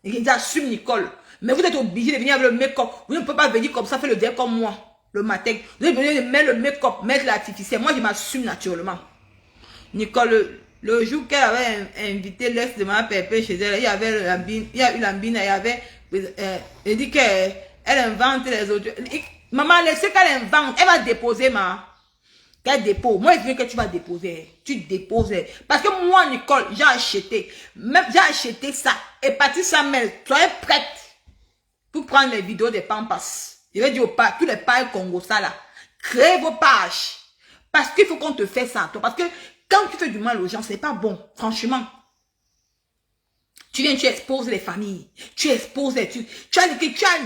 Il assume Nicole. Mais vous êtes obligé de venir avec le make-up. Vous ne pouvez pas venir comme ça, faire le deuil comme moi. Le matin. Vous êtes obligé de mettre le make-up, mettre l'artificiel. Moi, je m'assume naturellement. Nicole, le jour qu'elle avait invité l'ex de ma pépé chez elle, il y a eu l'ambine, il y avait... elle dit qu'elle invente les autres. Maman, laissez qu'elle invente. Elle va déposer, qu'elle dépose. Moi, je veux que tu vas déposer. Tu déposes. Parce que moi, Nicole, j'ai acheté. Même, j'ai acheté ça. Et parti ça, mais soyez prête pour prendre les vidéos des Pampas. Je vais dire aux pages, tous les pages Congo, ça là. Créez vos pages. Parce qu'il faut qu'on te fasse ça, toi. Parce que quand tu fais du mal aux gens, c'est pas bon. Franchement. Tu viens, tu exposes les familles. Tu exposes les... Tu as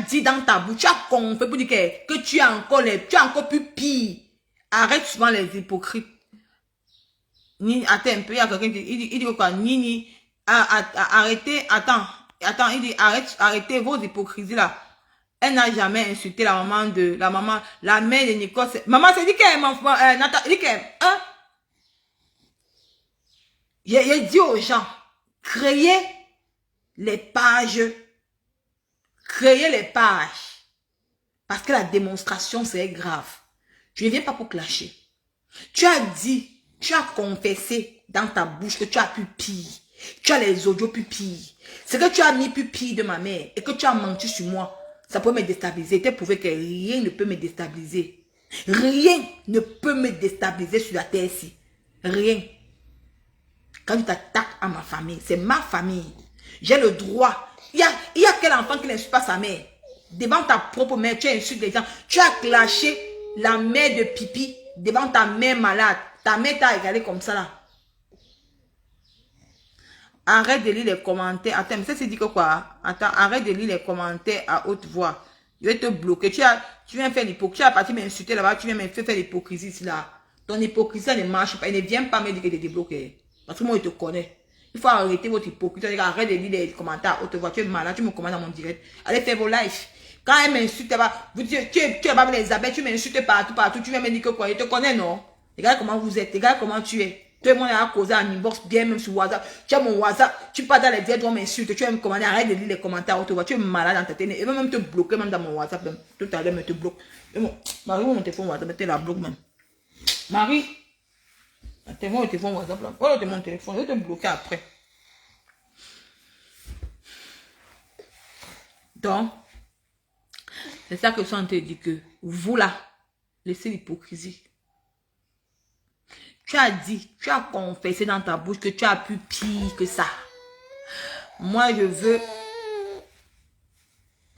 dit dans ta bouche, tu as confessé pour dire que tu as encore plus pire. Arrête souvent les hypocrites. Attends un peu, il y a quelqu'un qui il dit quoi? Arrêtez, attends, il dit arrêtez vos hypocrisies là. Elle n'a jamais insulté la maman, la mère de Nicole. Maman, c'est dit qu'elle Nathan, il dit qu'elle, hein? J'ai dit aux gens, créez les pages. Créez les pages. Parce que la démonstration, c'est grave. Tu ne viens pas pour clasher. Tu as dit, tu as confessé dans ta bouche que tu as pu pire. Tu as les audios plus pire. C'est que tu as mis plus pire de ma mère et que tu as menti sur moi. Ça peut me déstabiliser. Tu as prouvé que rien ne peut me déstabiliser. Rien ne peut me déstabiliser sur la terre ici. Rien. Quand tu t'attaques à ma famille, c'est ma famille. J'ai le droit. Il y a quel enfant qui n'insulte pas sa mère? Devant ta propre mère, tu insultes les gens. Tu as clashé la mère de Pipi devant ta mère malade. Ta mère t'a égalé comme ça là. Arrête de lire les commentaires. Attends, mais ça c'est dit que quoi? Attends, arrête de lire les commentaires à haute voix. Je vais te bloquer. Tu viens faire l'hypocrisie. Tu as parti m'insulter là-bas. Tu viens me faire l'hypocrisie ici là. Ton hypocrisie ne marche pas. Il ne vient pas me dire que tu es débloqué. Parce que moi, je te connais. Il faut arrêter votre hypocrisie. Arrête de lire les commentaires à haute voix. Tu es malade. Tu me commandes dans mon direct. Allez faire vos lives. Quand elle m'insulte, tu es là-bas avec les abeilles. Tu m'insultes partout. Tu viens me dire que quoi? Je te connais, non? Regarde comment vous êtes. Regarde comment tu es. Tout le monde a causé en inbox, bien même sur WhatsApp. Tu as mon WhatsApp, tu pars dans les directs, on m'insulte, tu vas me commander, arrête de lire les commentaires, tu es malade dans ta tête. Et même te bloquer, même dans mon WhatsApp, même. Tout à l'heure, me te bloque. Marie, mon téléphone WhatsApp, tu la bloque même. Marie, mon téléphone WhatsApp, là. Voilà mon téléphone, je vais te bloquer après. Donc, c'est ça que je suis en train de dire que vous là, laissez l'hypocrisie. Tu as dit, tu as confessé dans ta bouche que tu as pu pire que ça. Moi, je veux...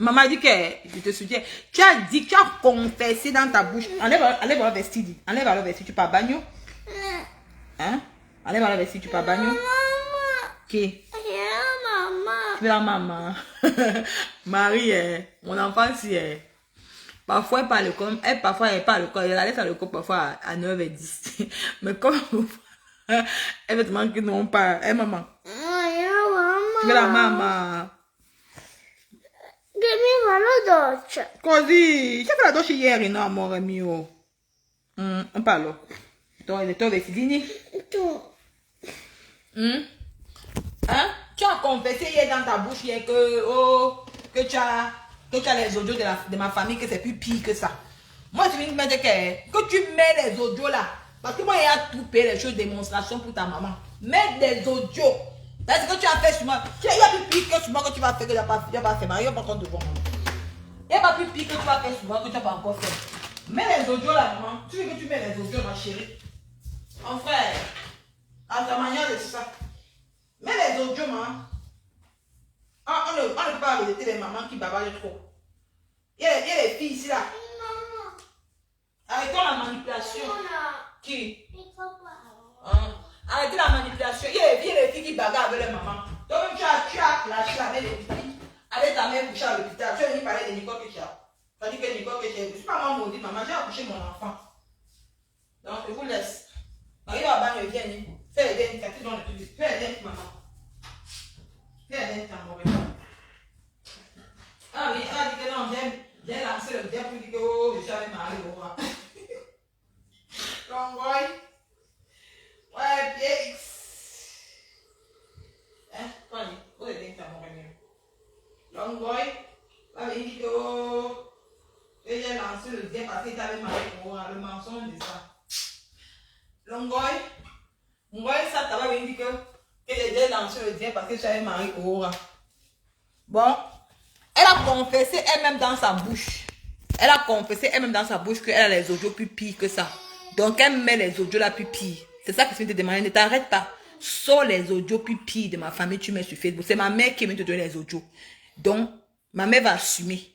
Maman dit que je te soutiens. Tu as dit, tu as confessé dans ta bouche. Enlève le vestir, dit. Enlève le vestir, tu pars bagno. Hein? Enlève le vestir, tu pars bagno. Qui? Maman. Tu es la maman. Marie, mon enfant, si parfois elle parle comme. Parfois elle parle comme. Elle allait à l'école parfois à 9h10. Mais comme elle veut te manquer, non pas. Maman. Tu es la maman. Che la doccia. Così, c'è la doccia ieri, no amore mio? Un palo. Le tue vestitini? Tu. Hein? Tu as confessé hier dans ta bouche hier que tu as les audios de ma famille, que c'est plus pire que ça. Moi, je viens de me dire que tu mets les audios là. Parce que moi, il y a tout payé les choses démonstration pour ta maman. Mets des audios. Parce que tu as fait sur moi. Il y a plus pire que sur moi que tu vas faire que tu n'as pas fait. Marie, on va pas compte devant moi. Il n'y a pas plus pire que tu vas faire sur moi que tu n'as pas encore fait. Mets les audios là, maman. Tu veux que tu mets les audios, ma chérie? Mon frère, à ta manière de ça. Mets les audios, maman. On ne peut pas arrêter les mamans qui baballent trop. Il y a les filles ici là. Arrêtons la manipulation. Qui? Arrêtez la manipulation. Il y a les filles qui bagarrent avec les mamans. Donc tu as lâché avec les filles. Avec ta mère couchée à l'hôpital. Tu as venu parler de Nicole Kécha. Tu as dit que Nicole Kécha. Je ne suis pas moi maudite, maman. J'ai accouché mon enfant. Donc je vous laisse. Marie va bain, viens. Fais les dents. Fais les dents, maman. Fais les dents, maman. Ah oui, elle a dit que non, j'ai lancé le dé pour dire que oh, je suis avec Marie. Donc, ouais, bien. Hein, quoi, où est le dent, maman? Donc, elle a dit que oh, j'ai lancé le dé parce que tu avais Marie. Le mensonge de ça. Donc, ça t'avait dit que j'ai lancé le dé parce que tu avais Marie. Bon. Elle a confessé elle-même dans sa bouche. Elle a confessé elle-même dans sa bouche qu'elle a les audios plus pires que ça. Donc elle met les audios là plus pires. C'est ça que je viens de te demander. Ne t'arrête pas. Sors les audios plus pires de ma famille, tu mets sur Facebook. C'est ma mère qui vient te donner les audios. Donc, ma mère va assumer.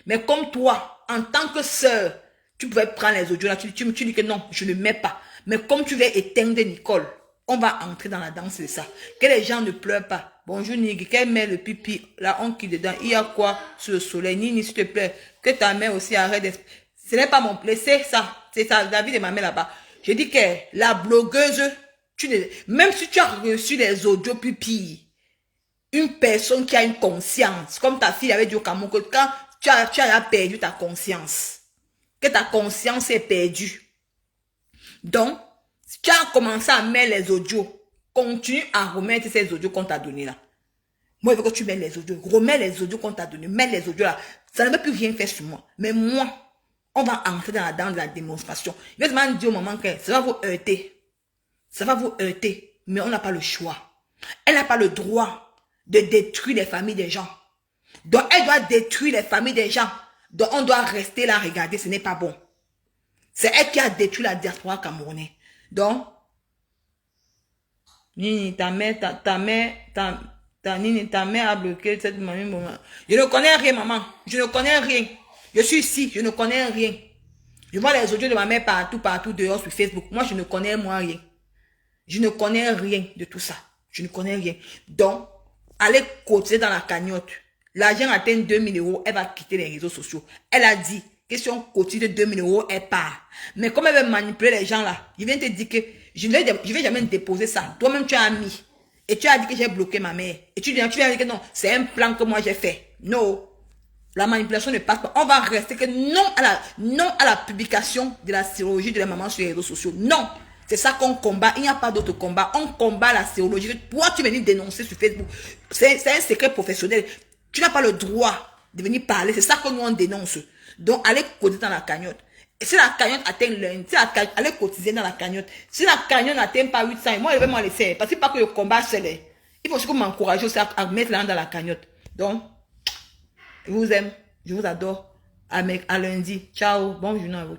Mais comme toi, en tant que sœur, tu pouvais prendre les audios là, tu dis que non, je ne mets pas. Mais comme tu veux éteindre Nicole, on va entrer dans la danse de ça. Que les gens ne pleurent pas. Bonjour Nigi, qu'elle met le pipi, la honte qui dedans. Il y a quoi sur le soleil? Nini, s'il te plaît, que ta mère aussi arrête d'être... Ce n'est pas mon plaisir, c'est ça. C'est ça, la vie de ma mère là-bas. Je dis que la blogueuse, même si tu as reçu les audios pipi, une personne qui a une conscience, comme ta fille avait dit au Cameroun, que quand tu as perdu ta conscience, que ta conscience est perdue. Donc, si tu as commencé à mettre les audios, continue à remettre ces audios qu'on t'a donné là. Moi, je veux que tu mets les audios. Remets les audios qu'on t'a donné. Mets les audios là. Ça ne veut plus rien faire sur moi. Mais moi, on va entrer dans la démonstration. Je vais te dire au moment que ça va vous heurter. Ça va vous heurter. Mais on n'a pas le choix. Elle n'a pas le droit de détruire les familles des gens. Donc, elle doit détruire les familles des gens. Donc, on doit rester là, regarder. Ce n'est pas bon. C'est elle qui a détruit la diaspora camerounaise. Donc, Nini, ta mère a bloqué cette maman. Je ne connais rien, maman. Je ne connais rien. Je suis ici, je ne connais rien. Je vois les audios de ma mère partout dehors sur Facebook. Moi, je ne connais rien. Je ne connais rien de tout ça. Je ne connais rien. Donc, allez cotiser dans la cagnotte. L'argent atteint 2000 €, elle va quitter les réseaux sociaux. Elle a dit, question cotise de 2000 €, elle part. Mais comme elle veut manipuler les gens là, je viens te dire que je ne vais jamais déposer ça. Toi-même, tu as mis. Et tu as dit que j'ai bloqué ma mère. Et tu viens dire que non, c'est un plan que moi j'ai fait. Non. La manipulation ne passe pas. On va rester que non à la publication de la sérologie de la maman sur les réseaux sociaux. Non. C'est ça qu'on combat. Il n'y a pas d'autre combat. On combat la sérologie. Toi, tu viens dénoncer sur Facebook. C'est un secret professionnel. Tu n'as pas le droit de venir parler. C'est ça que nous on dénonce. Donc, allez cotiser dans la cagnotte. Et si la cagnotte atteint lundi, allez cotiser dans la cagnotte. Si la cagnotte n'atteint pas 800, moi, je vais m'en laisser. Parce que pas que le combat, c'est là. Il faut aussi que m'encourager aussi à mettre l'argent dans la cagnotte. Donc, je vous aime. Je vous adore. À lundi. Ciao. Bonne journée à vous.